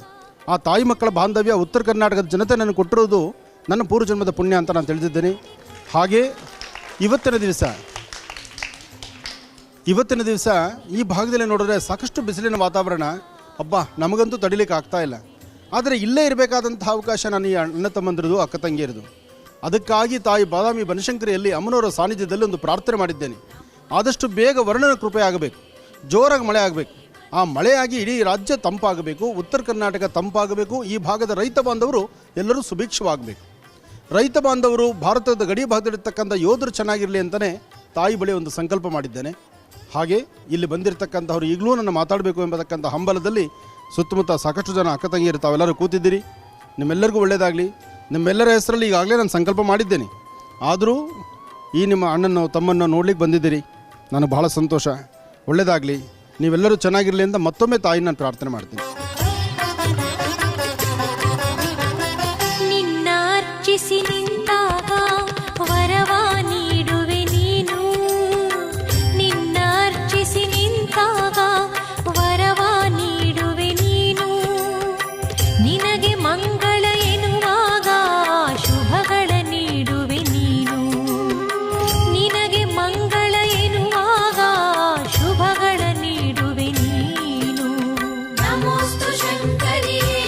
ಆ ತಾಯಿ ಮಕ್ಕಳ ಬಾಂಧವ್ಯ ಉತ್ತರ ಕರ್ನಾಟಕದ ಜನತೆ ನನಗೆ ಕೊಟ್ಟಿರೋದು ನನ್ನ ಪೂರ್ವಜನ್ಮದ ಪುಣ್ಯ ಅಂತ ನಾನು ತಿಳಿದಿದ್ದೇನೆ. ಹಾಗೆ ಇವತ್ತಿನ ದಿವಸ ಈ ಭಾಗದಲ್ಲಿ ನೋಡಿದ್ರೆ ಸಾಕಷ್ಟು ಬಿಸಿಲಿನ ವಾತಾವರಣ, ಅಬ್ಬಾ ನಮಗಂತೂ ತಡಿಲಿಕ್ಕೆ ಆಗ್ತಾ ಇಲ್ಲ. ಆದರೆ ಇಲ್ಲೇ ಇರಬೇಕಾದಂಥ ಅವಕಾಶ ನನ್ನ ಈ ಅಣ್ಣ ತಮ್ಮಂದಿರದು, ಅಕ್ಕ ತಂಗಿಯರದು. ಅದಕ್ಕಾಗಿ ತಾಯಿ ಬಾದಾಮಿ ಬನಶಂಕರಿಯಲ್ಲಿ ಅಮ್ಮನವರ ಸಾನ್ನಿಧ್ಯದಲ್ಲಿ ಒಂದು ಪ್ರಾರ್ಥನೆ ಮಾಡಿದ್ದೇನೆ. ಆದಷ್ಟು ಬೇಗ ವರ್ಣನ ಕೃಪೆ ಆಗಬೇಕು, ಜೋರಾಗಿ ಮಳೆ ಆಗಬೇಕು. ಆ ಮಳೆಯಾಗಿ ಇಡೀ ರಾಜ್ಯ ತಂಪಾಗಬೇಕು, ಉತ್ತರ ಕರ್ನಾಟಕ ತಂಪಾಗಬೇಕು. ಈ ಭಾಗದ ರೈತ ಬಾಂಧವರು ಎಲ್ಲರೂ ಸುಭಿಕ್ಷವಾಗಬೇಕು. ರೈತ ಬಾಂಧವರು ಭಾರತದ ಗಡಿ ಭಾಗದಲ್ಲಿರ್ತಕ್ಕಂಥ ಯೋಧರು ಚೆನ್ನಾಗಿರಲಿ ಅಂತಲೇ ತಾಯಿ ಬಳಿ ಒಂದು ಸಂಕಲ್ಪ ಮಾಡಿದ್ದೇನೆ. ಹಾಗೆ ಇಲ್ಲಿ ಬಂದಿರತಕ್ಕಂಥವ್ರು ಈಗಲೂ ನನ್ನ ಮಾತಾಡಬೇಕು ಎಂಬತಕ್ಕಂಥ ಹಂಬಲದಲ್ಲಿ ಸುತ್ತಮುತ್ತ ಸಾಕಷ್ಟು ಜನ ಅಕ್ಕ ತಂಗಿಯರು ತಾವೆಲ್ಲರೂ ಕೂತಿದ್ದೀರಿ. ನಿಮ್ಮೆಲ್ಲರಿಗೂ ಒಳ್ಳೆಯದಾಗಲಿ. ನಿಮ್ಮೆಲ್ಲರ ಹೆಸರಲ್ಲಿ ಈಗಾಗಲೇ ನಾನು ಸಂಕಲ್ಪ ಮಾಡಿದ್ದೇನೆ. ಆದರೂ ಈ ನಿಮ್ಮ ಅಣ್ಣನೋ ತಮ್ಮನ್ನು ನೋಡ್ಲಿಕ್ಕೆ ಬಂದಿದ್ದೀರಿ, ನನಗೆ ಬಹಳ ಸಂತೋಷ. ಒಳ್ಳೆಯದಾಗಲಿ, ನೀವೆಲ್ಲರೂ ಚೆನ್ನಾಗಿರಲಿ ಅಂತ ಮತ್ತೊಮ್ಮೆ ತಾಯಿ ನಾನು ಪ್ರಾರ್ಥನೆ ಮಾಡ್ತೀನಿ. ನಿನ್ನಾರ್ಚಿಸಿ ನಿಂತಾಗ ವರವ ನೀಡುವೆ ನೀನು, ನಿನ್ನಾರ್ಚಿಸಿ ನಿಂತಾಗ ವರವ ನೀಡುವೆ ನೀನು, ನಿನಗೆ ಮಂಗಳ ಎನ್ನುವಾಗ ಶುಭಗಳ ನೀಡುವೆ ನೀನು, ನಿನಗೆ ಮಂಗಳ ಎನ್ನುವಾಗ ಶುಭಗಳ ನೀಡುವೆ ನೀನು. ನಮೋಸ್ತು ಶಂಕರಿಯೇ,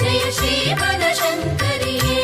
ಜಯ ಶ್ರೀ ಬನಶಂಕರಿಯೇ.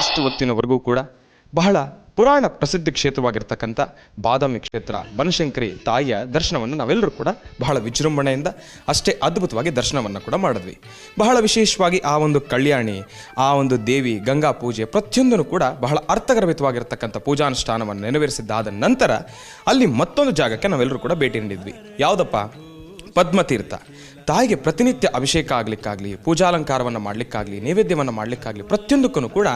ಇಷ್ಟು ಹೊತ್ತಿನವರೆಗೂ ಕೂಡ ಬಹಳ ಪುರಾಣ ಪ್ರಸಿದ್ಧ ಕ್ಷೇತ್ರವಾಗಿರ್ತಕ್ಕಂಥ ಬಾದಾಮಿ ಕ್ಷೇತ್ರ ಬನಶಂಕರಿ ತಾಯಿಯ ದರ್ಶನವನ್ನು ನಾವೆಲ್ಲರೂ ಕೂಡ ಬಹಳ ವಿಜೃಂಭಣೆಯಿಂದ ಅಷ್ಟೇ ಅದ್ಭುತವಾಗಿ ದರ್ಶನವನ್ನು ಕೂಡ ಮಾಡಿದ್ವಿ. ಬಹಳ ವಿಶೇಷವಾಗಿ ಆ ಒಂದು ಕಲ್ಯಾಣಿ, ಆ ಒಂದು ದೇವಿ ಗಂಗಾ ಪೂಜೆ ಪ್ರತಿಯೊಂದನ್ನು ಕೂಡ ಬಹಳ ಅರ್ಥಗರ್ಭಿತವಾಗಿರ್ತಕ್ಕಂಥ ಪೂಜಾನುಷ್ಠಾನವನ್ನು ನೆರವೇರಿಸಿದ್ದಾದ ನಂತರ ಅಲ್ಲಿ ಮತ್ತೊಂದು ಜಾಗಕ್ಕೆ ನಾವೆಲ್ಲರೂ ಕೂಡ ಭೇಟಿ ನೀಡಿದ್ವಿ. ಯಾವುದಪ್ಪ? ಪದ್ಮತೀರ್ಥ. ತಾಯಿಗೆ ಪ್ರತಿನಿತ್ಯ ಅಭಿಷೇಕ ಆಗಲಿಕ್ಕಾಗಲಿ, ಪೂಜಾಲಂಕಾರವನ್ನು ಮಾಡಲಿಕ್ಕಾಗಲಿ, ನೈವೇದ್ಯವನ್ನು ಮಾಡಲಿಕ್ಕಾಗಲಿ ಪ್ರತಿಯೊಂದಕ್ಕೂ ಕೂಡ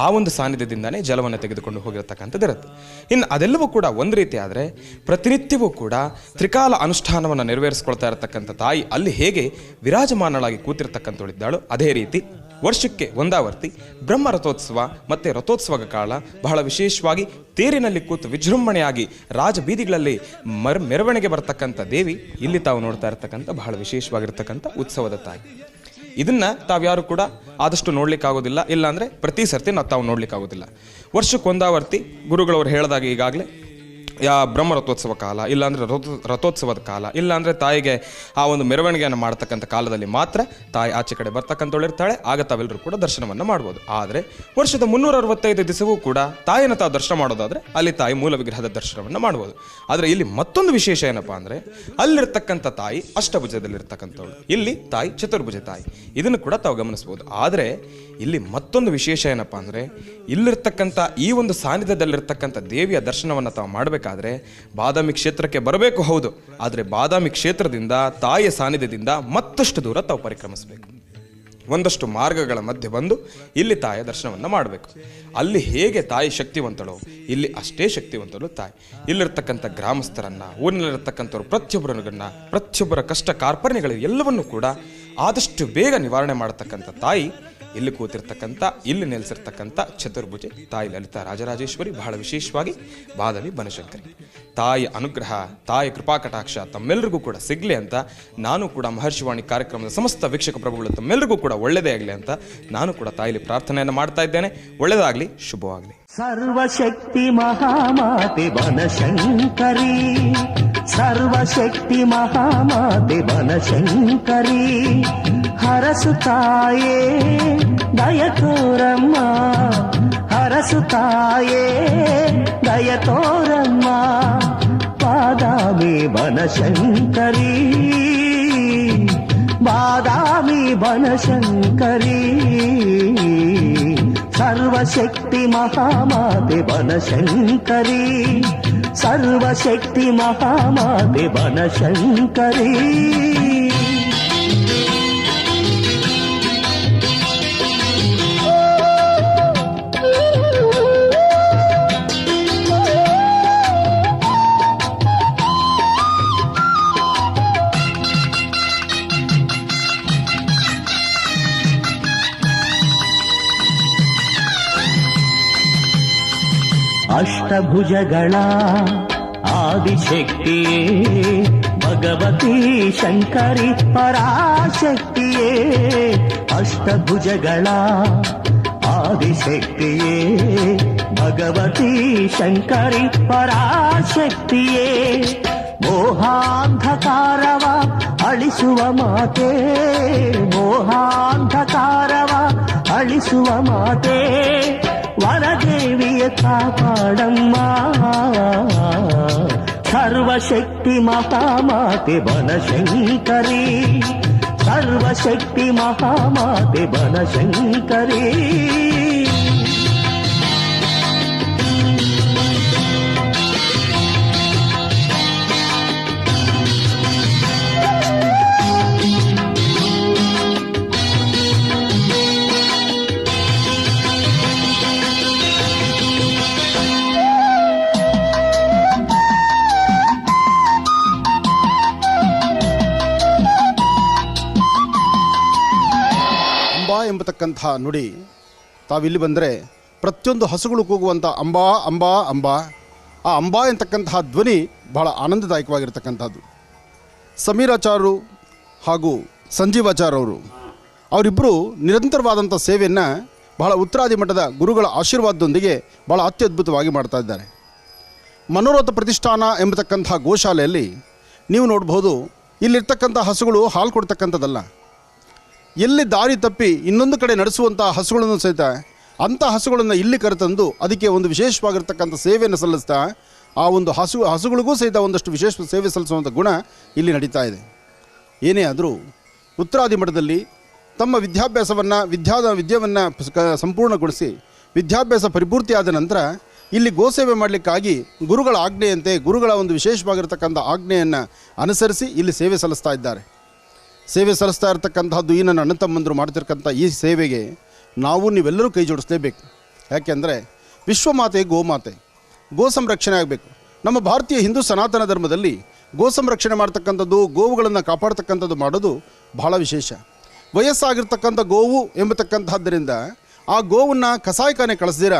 ಆ ಒಂದು ಸಾನ್ನಿಧ್ಯದಿಂದನೇ ಜಲವನ್ನು ತೆಗೆದುಕೊಂಡು ಹೋಗಿರತಕ್ಕಂಥದ್ದು ಇರುತ್ತೆ. ಇನ್ನು ಅದೆಲ್ಲವೂ ಕೂಡ ಒಂದು ರೀತಿ ಆದರೆ ಪ್ರತಿನಿತ್ಯವೂ ಕೂಡ ತ್ರಿಕಾಲ ಅನುಷ್ಠಾನವನ್ನು ನೆರವೇರಿಸ್ಕೊಳ್ತಾ ಇರತಕ್ಕಂಥ ತಾಯಿ ಅಲ್ಲಿ ಹೇಗೆ ವಿರಾಜಮಾನಳಾಗಿ ಕೂತಿರ್ತಕ್ಕಂಥವಳಿದ್ದಾಳು, ಅದೇ ರೀತಿ ವರ್ಷಕ್ಕೆ ಒಂದಾವರ್ತಿ ಬ್ರಹ್ಮ ರಥೋತ್ಸವ ಮತ್ತು ರಥೋತ್ಸವದ ಕಾಲ ಬಹಳ ವಿಶೇಷವಾಗಿ ತೇರಿನಲ್ಲಿ ಕೂತು ವಿಜೃಂಭಣೆಯಾಗಿ ರಾಜಬೀದಿಗಳಲ್ಲಿ ಮೆರವಣಿಗೆ ಬರ್ತಕ್ಕಂಥ ದೇವಿ ಇಲ್ಲಿ ತಾವು ನೋಡ್ತಾ ಇರ್ತಕ್ಕಂಥ ಬಹಳ ವಿಶೇಷವಾಗಿರ್ತಕ್ಕಂಥ ಉತ್ಸವದ ತಾಯಿ. ಇದನ್ನು ತಾವ್ಯಾರು ಕೂಡ ಆದಷ್ಟು ನೋಡ್ಲಿಕ್ಕಾಗೋದಿಲ್ಲ, ಇಲ್ಲಾಂದರೆ ಪ್ರತಿ ಸರ್ತಿ ತಾವು ನೋಡ್ಲಿಕ್ಕಾಗೋದಿಲ್ಲ. ವರ್ಷಕ್ಕೊಂದಾವರ್ತಿ ಗುರುಗಳವರು ಹೇಳಿದಾಗ ಈಗಾಗಲೇ ಬ್ರಹ್ಮ ರಥೋತ್ಸವ ಕಾಲ, ಇಲ್ಲಾಂದರೆ ರಥೋತ್ಸವದ ಕಾಲ, ಇಲ್ಲಾಂದರೆ ತಾಯಿಗೆ ಆ ಒಂದು ಮೆರವಣಿಗೆಯನ್ನು ಮಾಡ್ತಕ್ಕಂಥ ಕಾಲದಲ್ಲಿ ಮಾತ್ರ ತಾಯಿ ಆಚೆ ಕಡೆ ಬರ್ತಕ್ಕಂಥವಳಿರ್ತಾಳೆ. ಆಗ ತಾವೆಲ್ಲರೂ ಕೂಡ ದರ್ಶನವನ್ನು ಮಾಡ್ಬೋದು. ಆದರೆ ವರ್ಷದ 365 ದಿವಸವೂ ಕೂಡ ತಾಯಿಯನ್ನು ತಾವು ದರ್ಶನ ಮಾಡೋದಾದರೆ ಅಲ್ಲಿ ತಾಯಿ ಮೂಲ ವಿಗ್ರಹದ ದರ್ಶನವನ್ನು ಮಾಡ್ಬೋದು. ಆದರೆ ಇಲ್ಲಿ ಮತ್ತೊಂದು ವಿಶೇಷ ಏನಪ್ಪ ಅಂದರೆ ಅಲ್ಲಿರ್ತಕ್ಕಂಥ ತಾಯಿ ಅಷ್ಟಭುಜದಲ್ಲಿರ್ತಕ್ಕಂಥವಳು, ಇಲ್ಲಿ ತಾಯಿ ಚತುರ್ಭುಜ ತಾಯಿ. ಇದನ್ನು ಕೂಡ ತಾವು ಗಮನಿಸ್ಬೋದು. ಆದರೆ ಇಲ್ಲಿ ಮತ್ತೊಂದು ವಿಶೇಷ ಏನಪ್ಪ ಅಂದರೆ ಇಲ್ಲಿರ್ತಕ್ಕಂಥ ಈ ಒಂದು ಸಾನ್ನಿಧ್ಯದಲ್ಲಿರ್ತಕ್ಕಂಥ ದೇವಿಯ ದರ್ಶನವನ್ನು ತಾವು ಮಾಡಬೇಕಾದ್ರೆ ಬಾದಾಮಿ ಕ್ಷೇತ್ರಕ್ಕೆ ಬರಬೇಕು, ಹೌದು. ಆದರೆ ಬಾದಾಮಿ ಕ್ಷೇತ್ರದಿಂದ ತಾಯಿಯ ಸಾನ್ನಿಧ್ಯದಿಂದ ಮತ್ತಷ್ಟು ದೂರ ತಾವು ಪರಿಕ್ರಮಿಸಬೇಕು. ಒಂದಷ್ಟು ಮಾರ್ಗಗಳ ಮಧ್ಯೆ ಬಂದು ಇಲ್ಲಿ ತಾಯಿಯ ದರ್ಶನವನ್ನು ಮಾಡಬೇಕು. ಅಲ್ಲಿ ಹೇಗೆ ತಾಯಿ ಶಕ್ತಿವಂತಳೋ ಇಲ್ಲಿ ಅಷ್ಟೇ ಶಕ್ತಿವಂತಳು ತಾಯಿ. ಇಲ್ಲಿರ್ತಕ್ಕಂಥ ಗ್ರಾಮಸ್ಥರನ್ನು, ಊರಿನಲ್ಲಿರ್ತಕ್ಕಂಥವ್ರು ಪ್ರತಿಯೊಬ್ಬರ ಕಷ್ಟ ಕಾರ್ಪಣ್ಯಗಳು ಎಲ್ಲವನ್ನೂ ಕೂಡ ಆದಷ್ಟು ಬೇಗ ನಿವಾರಣೆ ಮಾಡತಕ್ಕಂಥ ತಾಯಿ ಇಲ್ಲಿ ಕೂತಿರ್ತಕ್ಕಂಥ, ಇಲ್ಲಿ ನೆಲೆಸಿರ್ತಕ್ಕಂಥ ಚತುರ್ಭುಜೆ ತಾಯಿ ಲಲಿತಾ ರಾಜರಾಜೇಶ್ವರಿ, ಬಹಳ ವಿಶೇಷವಾಗಿ ಬಾದಾಮಿ ಬನಶಂಕರಿ. ತಾಯಿ ಅನುಗ್ರಹ, ತಾಯಿ ಕೃಪಾಕಟಾಕ್ಷ ತಮ್ಮೆಲ್ಲರಿಗೂ ಕೂಡ ಸಿಗಲಿ ಅಂತ ನಾನು ಕೂಡ ಮಹರ್ಷಿವಾಣಿ ಕಾರ್ಯಕ್ರಮದ ಸಮಸ್ತ ವೀಕ್ಷಕ ಪ್ರಭುಗಳು ತಮ್ಮೆಲ್ಲರಿಗೂ ಕೂಡ ಒಳ್ಳೆಯದೇ ಆಗಲಿ ಅಂತ ನಾನು ಕೂಡ ತಾಯಿಲಿ ಪ್ರಾರ್ಥನೆಯನ್ನು ಮಾಡ್ತಾ ಇದ್ದೇನೆ. ಒಳ್ಳೆಯದಾಗಲಿ, ಶುಭವಾಗಲಿ. ಸರ್ವಶಕ್ತಿ ಮಹಾಮಾತೆ ಬನಶಂಕರಿ, ಸರ್ವಶಕ್ತಿ ಮಹಾಮಾತೆ ಬನಶಂಕರಿ, ಹರಸುತ್ತಾಯೇ ದಯ ತೋರಮ್ಮ, ಹರಸುತ್ತಾಯೇ ದಯ ತೋರಮ್ಮ, ಬಾದಾಮಿ ಬನಶಂಕರಿ, ಬಾದಾಮಿ ಬನಶಂಕರಿ, ಸರ್ವಶಕ್ತಿ ಮಹಾಮಾತೆ ಬನಶಂಕರಿ, ಸರ್ವಶಕ್ತಿ ಮಹಾಮಾತೆ ಬನಶಂಕರಿ. ಅಷ್ಟಭುಜಗಳ ಆದಿಶಕ್ತಿಯೇ ಭಗವತಿ ಶಂಕರಿ ಪರಾಶಕ್ತಿಯೇ, ಅಷ್ಟಭುಜಗಳ ಆದಿಶಕ್ತಿಯೇ ಭಗವತಿ ಶಂಕರಿ ಪರಾಶಕ್ತಿಯೇ, ಮೋಹಾಂಧಕಾರವ ಅಳಿಸುವ ಮಾತೆ, ಮೋಹಾಂಧಕಾರವ ಅಳಿಸುವ ಮಾತೆ, ವರದೇವಿಯ ಕಾಪಾಡಮ್ಮ, ಸರ್ವಶಕ್ತಿ ಮಹಾಮಾತೆ ಬನಶಂಕರಿ, ಸರ್ವಶಕ್ತಿ ಮಹಾಮಾತೆ ಬನಶಂಕರಿ. ಎಂಬತಕ್ಕಂಥ ನುಡಿ ತಾವಿಲ್ಲಿ ಬಂದರೆ ಪ್ರತಿಯೊಂದು ಹಸುಗಳು ಕೂಗುವಂಥ ಅಂಬಾ ಅಂಬಾ ಅಂಬಾ, ಆ ಅಂಬಾ ಎಂತಕ್ಕಂತಹ ಧ್ವನಿ ಬಹಳ ಆನಂದದಾಯಕವಾಗಿರ್ತಕ್ಕಂಥದ್ದು. ಸಮೀರಾಚಾರ್ಯರು ಹಾಗೂ ಸಂಜೀವಾಚಾರ್ಯವರು ಅವರಿಬ್ಬರು ನಿರಂತರವಾದಂಥ ಸೇವೆಯನ್ನು ಬಹಳ ಉತ್ತರಾದಿ ಮಟ್ಟದ ಗುರುಗಳ ಆಶೀರ್ವಾದದೊಂದಿಗೆ ಬಹಳ ಅತ್ಯದ್ಭುತವಾಗಿ ಮಾಡ್ತಾ ಇದ್ದಾರೆ. ಮನೋರಥ ಪ್ರತಿಷ್ಠಾನ ಎಂಬತಕ್ಕಂಥ ಗೋಶಾಲೆಯಲ್ಲಿ ನೀವು ನೋಡ್ಬೋದು, ಇಲ್ಲಿರ್ತಕ್ಕಂಥ ಹಸುಗಳು ಹಾಲು ಕೊಡ್ತಕ್ಕಂಥದ್ದಲ್ಲ, ಎಲ್ಲಿ ದಾರಿ ತಪ್ಪಿ ಇನ್ನೊಂದು ಕಡೆ ನಡೆಸುವಂಥ ಹಸುಗಳನ್ನು ಸಹಿತ ಅಂಥ ಹಸುಗಳನ್ನು ಇಲ್ಲಿ ಕರೆತಂದು ಅದಕ್ಕೆ ಒಂದು ವಿಶೇಷವಾಗಿರ್ತಕ್ಕಂಥ ಸೇವೆಯನ್ನು ಸಲ್ಲಿಸ್ತಾ ಆ ಒಂದು ಹಸುಗಳಿಗೂ ಸಹಿತ ಒಂದಷ್ಟು ವಿಶೇಷ ಸೇವೆ ಸಲ್ಲಿಸುವಂಥ ಗುಣ ಇಲ್ಲಿ ನಡೀತಾ ಇದೆ. ಏನೇ ಆದರೂ ಉತ್ತರಾದಿ ಮಠದಲ್ಲಿ ತಮ್ಮ ವಿದ್ಯೆಯನ್ನು ಸಂಪೂರ್ಣಗೊಳಿಸಿ ವಿದ್ಯಾಭ್ಯಾಸ ಪರಿಪೂರ್ತಿಯಾದ ನಂತರ ಇಲ್ಲಿ ಗೋಸೇವೆ ಮಾಡಲಿಕ್ಕಾಗಿ ಗುರುಗಳ ಆಜ್ಞೆಯಂತೆ, ಗುರುಗಳ ಒಂದು ವಿಶೇಷವಾಗಿರ್ತಕ್ಕಂಥ ಆಜ್ಞೆಯನ್ನು ಅನುಸರಿಸಿ ಇಲ್ಲಿ ಸೇವೆ ಸಲ್ಲಿಸ್ತಾ ಇದ್ದಾರೆ. ಸೇವೆ ಸಲ್ಲಿಸ್ತಾ ಇರತಕ್ಕಂಥದ್ದು ಈ ನನ್ನ ಅಣ್ಣ ತಮ್ಮಂದರು ಮಾಡ್ತಿರ್ತಕ್ಕಂಥ ಈ ಸೇವೆಗೆ ನಾವು ನೀವೆಲ್ಲರೂ ಕೈ ಜೋಡಿಸಲೇಬೇಕು. ಯಾಕೆಂದರೆ ವಿಶ್ವಮಾತೆ ಗೋಮಾತೆ, ಗೋ ಸಂರಕ್ಷಣೆ ಆಗಬೇಕು. ನಮ್ಮ ಭಾರತೀಯ ಹಿಂದೂ ಸನಾತನ ಧರ್ಮದಲ್ಲಿ ಗೋ ಸಂರಕ್ಷಣೆ ಮಾಡ್ತಕ್ಕಂಥದ್ದು, ಗೋವುಗಳನ್ನು ಕಾಪಾಡ್ತಕ್ಕಂಥದ್ದು ಮಾಡೋದು ಬಹಳ ವಿಶೇಷ. ವಯಸ್ಸಾಗಿರ್ತಕ್ಕಂಥ ಗೋವು ಎಂಬತಕ್ಕಂಥದ್ದರಿಂದ ಆ ಗೋವನ್ನು ಕಸಾಯಿಖಾನೆ ಕಳಿಸ್ದಿರ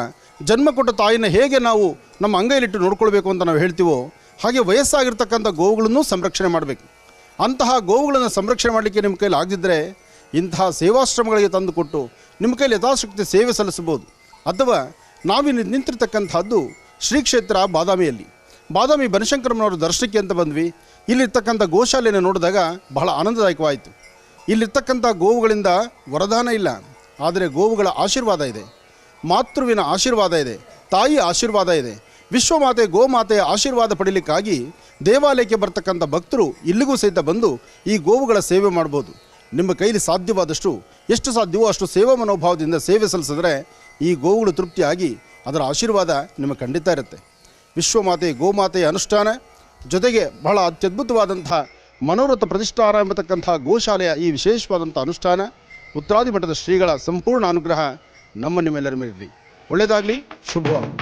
ಜನ್ಮ ಕೊಟ್ಟ ತಾಯಿನ ಹೇಗೆ ನಾವು ನಮ್ಮ ಅಂಗೈಲಿಟ್ಟು ನೋಡ್ಕೊಳ್ಬೇಕು ಅಂತ ನಾವು ಹೇಳ್ತೀವೋ, ಹಾಗೆ ವಯಸ್ಸಾಗಿರ್ತಕ್ಕಂಥ ಗೋವುಗಳನ್ನು ಸಂರಕ್ಷಣೆ ಮಾಡಬೇಕು. ಅಂತಹ ಗೋವುಗಳನ್ನು ಸಂರಕ್ಷಣೆ ಮಾಡಲಿಕ್ಕೆ ನಿಮ್ಮ ಕೈಲಿ ಆಗದಿದ್ದರೆ ಇಂತಹ ಸೇವಾಶ್ರಮಗಳಿಗೆ ತಂದು ಕೊಟ್ಟು ನಿಮ್ಮ ಕೈಲಿ ಯಥಾಶಕ್ತಿ ಸೇವೆ ಸಲ್ಲಿಸಬಹುದು. ಅಥವಾ ನಾವಿಲ್ಲಿ ನಿಂತಿರ್ತಕ್ಕಂಥದ್ದು ಶ್ರೀ ಕ್ಷೇತ್ರ ಬಾದಾಮಿಯಲ್ಲಿ, ಬಾದಾಮಿ ಬನಶಂಕರಮ್ಮನವರ ದರ್ಶನಕ್ಕೆ ಅಂತ ಬಂದ್ವಿ. ಇಲ್ಲಿರ್ತಕ್ಕಂಥ ಗೋಶಾಲೆಯನ್ನು ನೋಡಿದಾಗ ಬಹಳ ಆನಂದದಾಯಕವಾಯಿತು. ಇಲ್ಲಿರ್ತಕ್ಕಂಥ ಗೋವುಗಳಿಂದ ವರದಾನ ಇಲ್ಲ, ಆದರೆ ಗೋವುಗಳ ಆಶೀರ್ವಾದ ಇದೆ, ಮಾತೃವಿನ ಆಶೀರ್ವಾದ ಇದೆ, ತಾಯಿ ಆಶೀರ್ವಾದ ಇದೆ. ವಿಶ್ವಮಾತೆ ಗೋಮಾತೆಯ ಆಶೀರ್ವಾದ ಪಡೀಲಿಕ್ಕಾಗಿ ದೇವಾಲಯಕ್ಕೆ ಬರ್ತಕ್ಕಂಥ ಭಕ್ತರು ಇಲ್ಲಿಗೂ ಸಹಿತ ಬಂದು ಈ ಗೋವುಗಳ ಸೇವೆ ಮಾಡ್ಬೋದು. ನಿಮ್ಮ ಕೈಲಿ ಸಾಧ್ಯವಾದಷ್ಟು, ಎಷ್ಟು ಸಾಧ್ಯವೋ ಅಷ್ಟು ಸೇವಾ ಮನೋಭಾವದಿಂದ ಸೇವೆ ಸಲ್ಲಿಸಿದ್ರೆ ಈ ಗೋವುಗಳು ತೃಪ್ತಿಯಾಗಿ ಅದರ ಆಶೀರ್ವಾದ ನಿಮಗೆ ಖಂಡಿತ ಇರುತ್ತೆ. ವಿಶ್ವಮಾತೆ ಗೋಮಾತೆಯ ಅನುಷ್ಠಾನ ಜೊತೆಗೆ ಬಹಳ ಅತ್ಯದ್ಭುತವಾದಂಥ ಮನೋರಥ ಪ್ರತಿಷ್ಠಾನ ಎಂಬತಕ್ಕಂಥ ಗೋಶಾಲೆಯ ಈ ವಿಶೇಷವಾದಂಥ ಅನುಷ್ಠಾನ, ಉತ್ತರಾದಿ ಮಠದ ಶ್ರೀಗಳ ಸಂಪೂರ್ಣ ಅನುಗ್ರಹ ನಿಮ್ಮೆಲ್ಲರ ಮೇಲಿರಲಿ. ಒಳ್ಳೆಯದಾಗಲಿ, ಶುಭವಾಗಲಿ.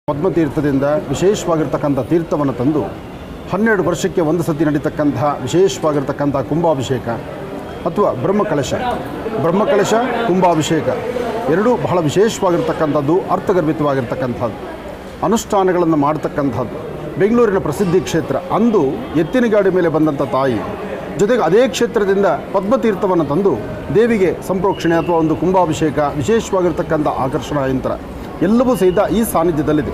ಪದ್ಮತೀರ್ಥದಿಂದ ವಿಶೇಷವಾಗಿರ್ತಕ್ಕಂಥ ತೀರ್ಥವನ್ನು ತಂದು 12 ವರ್ಷಕ್ಕೆ ಒಂದು ಸತಿ ನಡೀತಕ್ಕಂಥ ವಿಶೇಷವಾಗಿರ್ತಕ್ಕಂಥ ಕುಂಭಾಭಿಷೇಕ ಅಥವಾ ಬ್ರಹ್ಮಕಲಶ ಕುಂಭಾಭಿಷೇಕ ಎರಡೂ ಬಹಳ ವಿಶೇಷವಾಗಿರ್ತಕ್ಕಂಥದ್ದು, ಅರ್ಥಗರ್ಭಿತವಾಗಿರ್ತಕ್ಕಂಥದ್ದು, ಅನುಷ್ಠಾನಗಳನ್ನು ಮಾಡ್ತಕ್ಕಂಥದ್ದು. ಬೆಂಗಳೂರಿನ ಪ್ರಸಿದ್ಧಿ ಕ್ಷೇತ್ರ. ಅಂದು ಎತ್ತಿನ ಗಾಡಿ ಮೇಲೆ ಬಂದಂಥ ತಾಯಿ ಜೊತೆಗೆ ಅದೇ ಕ್ಷೇತ್ರದಿಂದ ಪದ್ಮತೀರ್ಥವನ್ನು ತಂದು ದೇವಿಗೆ ಸಂಪ್ರೋಕ್ಷಣೆ ಅಥವಾ ಒಂದು ಕುಂಭಾಭಿಷೇಕ, ವಿಶೇಷವಾಗಿರ್ತಕ್ಕಂಥ ಆಕರ್ಷಣಾ ಯಂತ್ರ ಎಲ್ಲವೂ ಸಹಿತ ಈ ಸಾನ್ನಿಧ್ಯದಲ್ಲಿದೆ.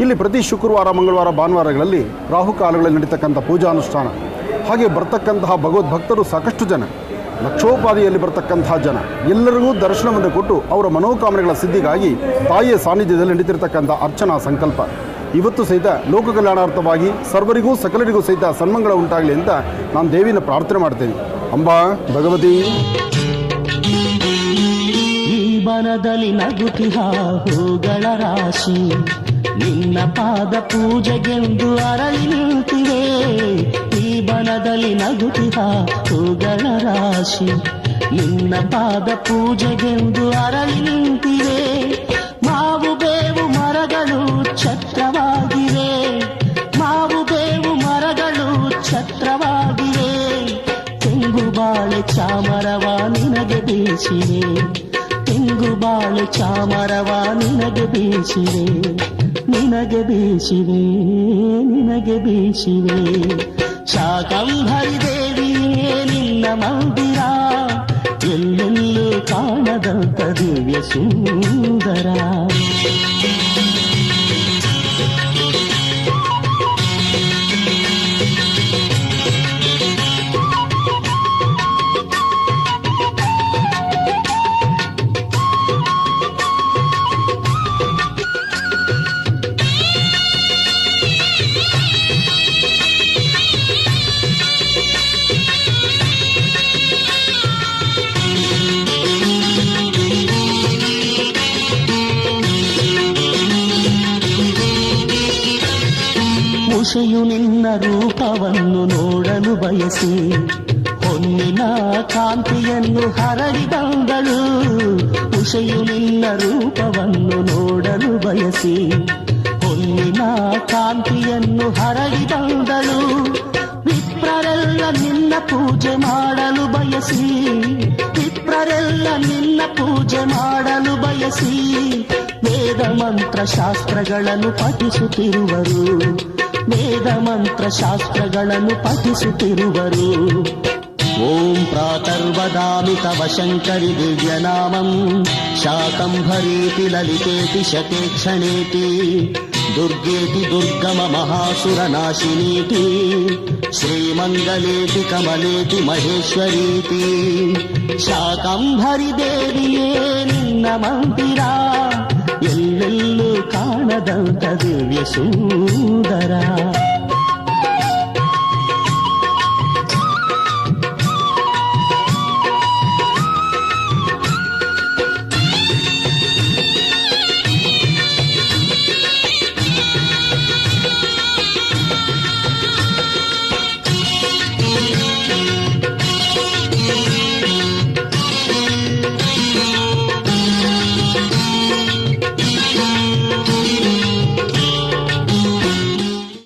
ಇಲ್ಲಿ ಪ್ರತಿ ಶುಕ್ರವಾರ, ಮಂಗಳವಾರ, ಭಾನುವಾರಗಳಲ್ಲಿ ರಾಹುಕಾಲಗಳಲ್ಲಿ ನಡೀತಕ್ಕಂಥ ಪೂಜಾನುಷ್ಠಾನ, ಹಾಗೆ ಬರ್ತಕ್ಕಂತಹ ಭಗವದ್ಭಕ್ತರು ಸಾಕಷ್ಟು ಜನ, ಲಕ್ಷೋಪಾದಿಯಲ್ಲಿ ಬರ್ತಕ್ಕಂತಹ ಜನ ಎಲ್ಲರಿಗೂ ದರ್ಶನವನ್ನು ಕೊಟ್ಟು ಅವರ ಮನೋಕಾಮನೆಗಳ ಸಿದ್ಧಿಗಾಗಿ ತಾಯಿಯ ಸಾನ್ನಿಧ್ಯದಲ್ಲಿ ನಡೀತಿರ್ತಕ್ಕಂಥ ಅರ್ಚನಾ ಸಂಕಲ್ಪ ಇವತ್ತು ಸಹಿತ ಲೋಕ ಕಲ್ಯಾಣಾರ್ಥವಾಗಿ ಸರ್ವರಿಗೂ ಸಕಲರಿಗೂ ಸಹಿತ ಸನ್ಮಂಗಳ ಉಂಟಾಗಲಿ ಅಂತ ನಾನು ದೇವಿನ ಪ್ರಾರ್ಥನೆ ಮಾಡ್ತೇನೆ. ಅಂಬಾ ಭಗವತಿ. ಈ ಬನದಲ್ಲಿ ನಗುತ್ತಿಹ ಹೂಗಳ ರಾಶಿ ನಿನ್ನ ಪಾದ ಪೂಜೆಗೆಂದು ಅರಳಿ ನಿಂತಿವೆ. ಈ ಬನದಲ್ಲಿ ನಗುತ್ತಿಹ ಹೂಗಳ ರಾಶಿ ನಿನ್ನ ಪಾದ ಪೂಜೆಗೆಂದು ಅರಳಿ ನಿಂತಿವೆ. ಮಾವು ಬೇವು ಮರಗಳು ಛತ್ರವಾಗಿವೆ, ಮಾವು ಬೇವು ಮರಗಳು ಛತ್ರವಾಗಿವೆ. ತೆಂಗು ಬಾಳೆ ಚಾಮರವ ನಿನಗೆ ಬೀಸಿವೆ, ತೆಂಗು ಬಾಳೆ ಚಾಮರವ ನಿನಗೆ ಬೀಸಿವೆ, ನಿನಗೆ ಬೀಸಿವೆ, ನಿನಗೆ ಬೀಸಿವೆ. ಶಾಕಂಭರಿ ದೇವಿಯೇ ನಿನ್ನ ಮಂದಿರ ಎಲ್ಲೆಲ್ಲೂ ಕಾಣದಂತ ದಿವ್ಯ ಸುಂದರ. ಉಷೆಯು ನಿನ್ನ ರೂಪವನ್ನು ನೋಡಲು ಬಯಸಿ ಹೊನ್ನಿನ ಕಾಂತಿಯನ್ನು ಹರಡಿ ಬಂದಳು. ಉಷೆಯು ನಿನ್ನ ರೂಪವನ್ನು ನೋಡಲು ಬಯಸಿ ಹೊನ್ನಿನ ಕಾಂತಿಯನ್ನು ಹರಡಿ ಬಂದಳು. ವಿಪ್ರರೆಲ್ಲ ನಿನ್ನ ಪೂಜೆ ಮಾಡಲು ಬಯಸಿ, ವಿಪ್ರರೆಲ್ಲ ನಿನ್ನ ಪೂಜೆ ಮಾಡಲು ಬಯಸಿ ವೇದ ಮಂತ್ರ ಶಾಸ್ತ್ರಗಳನ್ನು ಪಠಿಸುತ್ತಿರುವರು, ವೇದ ಮಂತ್ರ ಶಾಸ್ತ್ರಗಳನ್ನು ಪಠಿಸುತ್ತಿರುವರು. ಓಂ ಪ್ರಾತರ್ವದಾಮಿ ತವ ಶಂಕರಿ ದಿವ್ಯನಾಮಂ ಶಾಕಂಭರೀತಿ ಲಲಿತೇತಿ ಶಕೆ ಕ್ಷಣೇತಿ ದುರ್ಗೇತಿ ದುರ್ಗಮ ಮಹಾಸುರನಾಶಿನೀತಿ ಶ್ರೀಮಂಗಲೇತಿ ಕಮಲೇತಿ ಮಹೇಶ್ವರೀತಿ. ಶಾಕಂಭರಿ ದೇವಿಯೇ ನಿನ್ನ ಮಂದಿರ ಎಲ್ಲೆಲ್ಲೂ ಕಾಣದಂತ ದಿವ್ಯ ಸುಂದರ.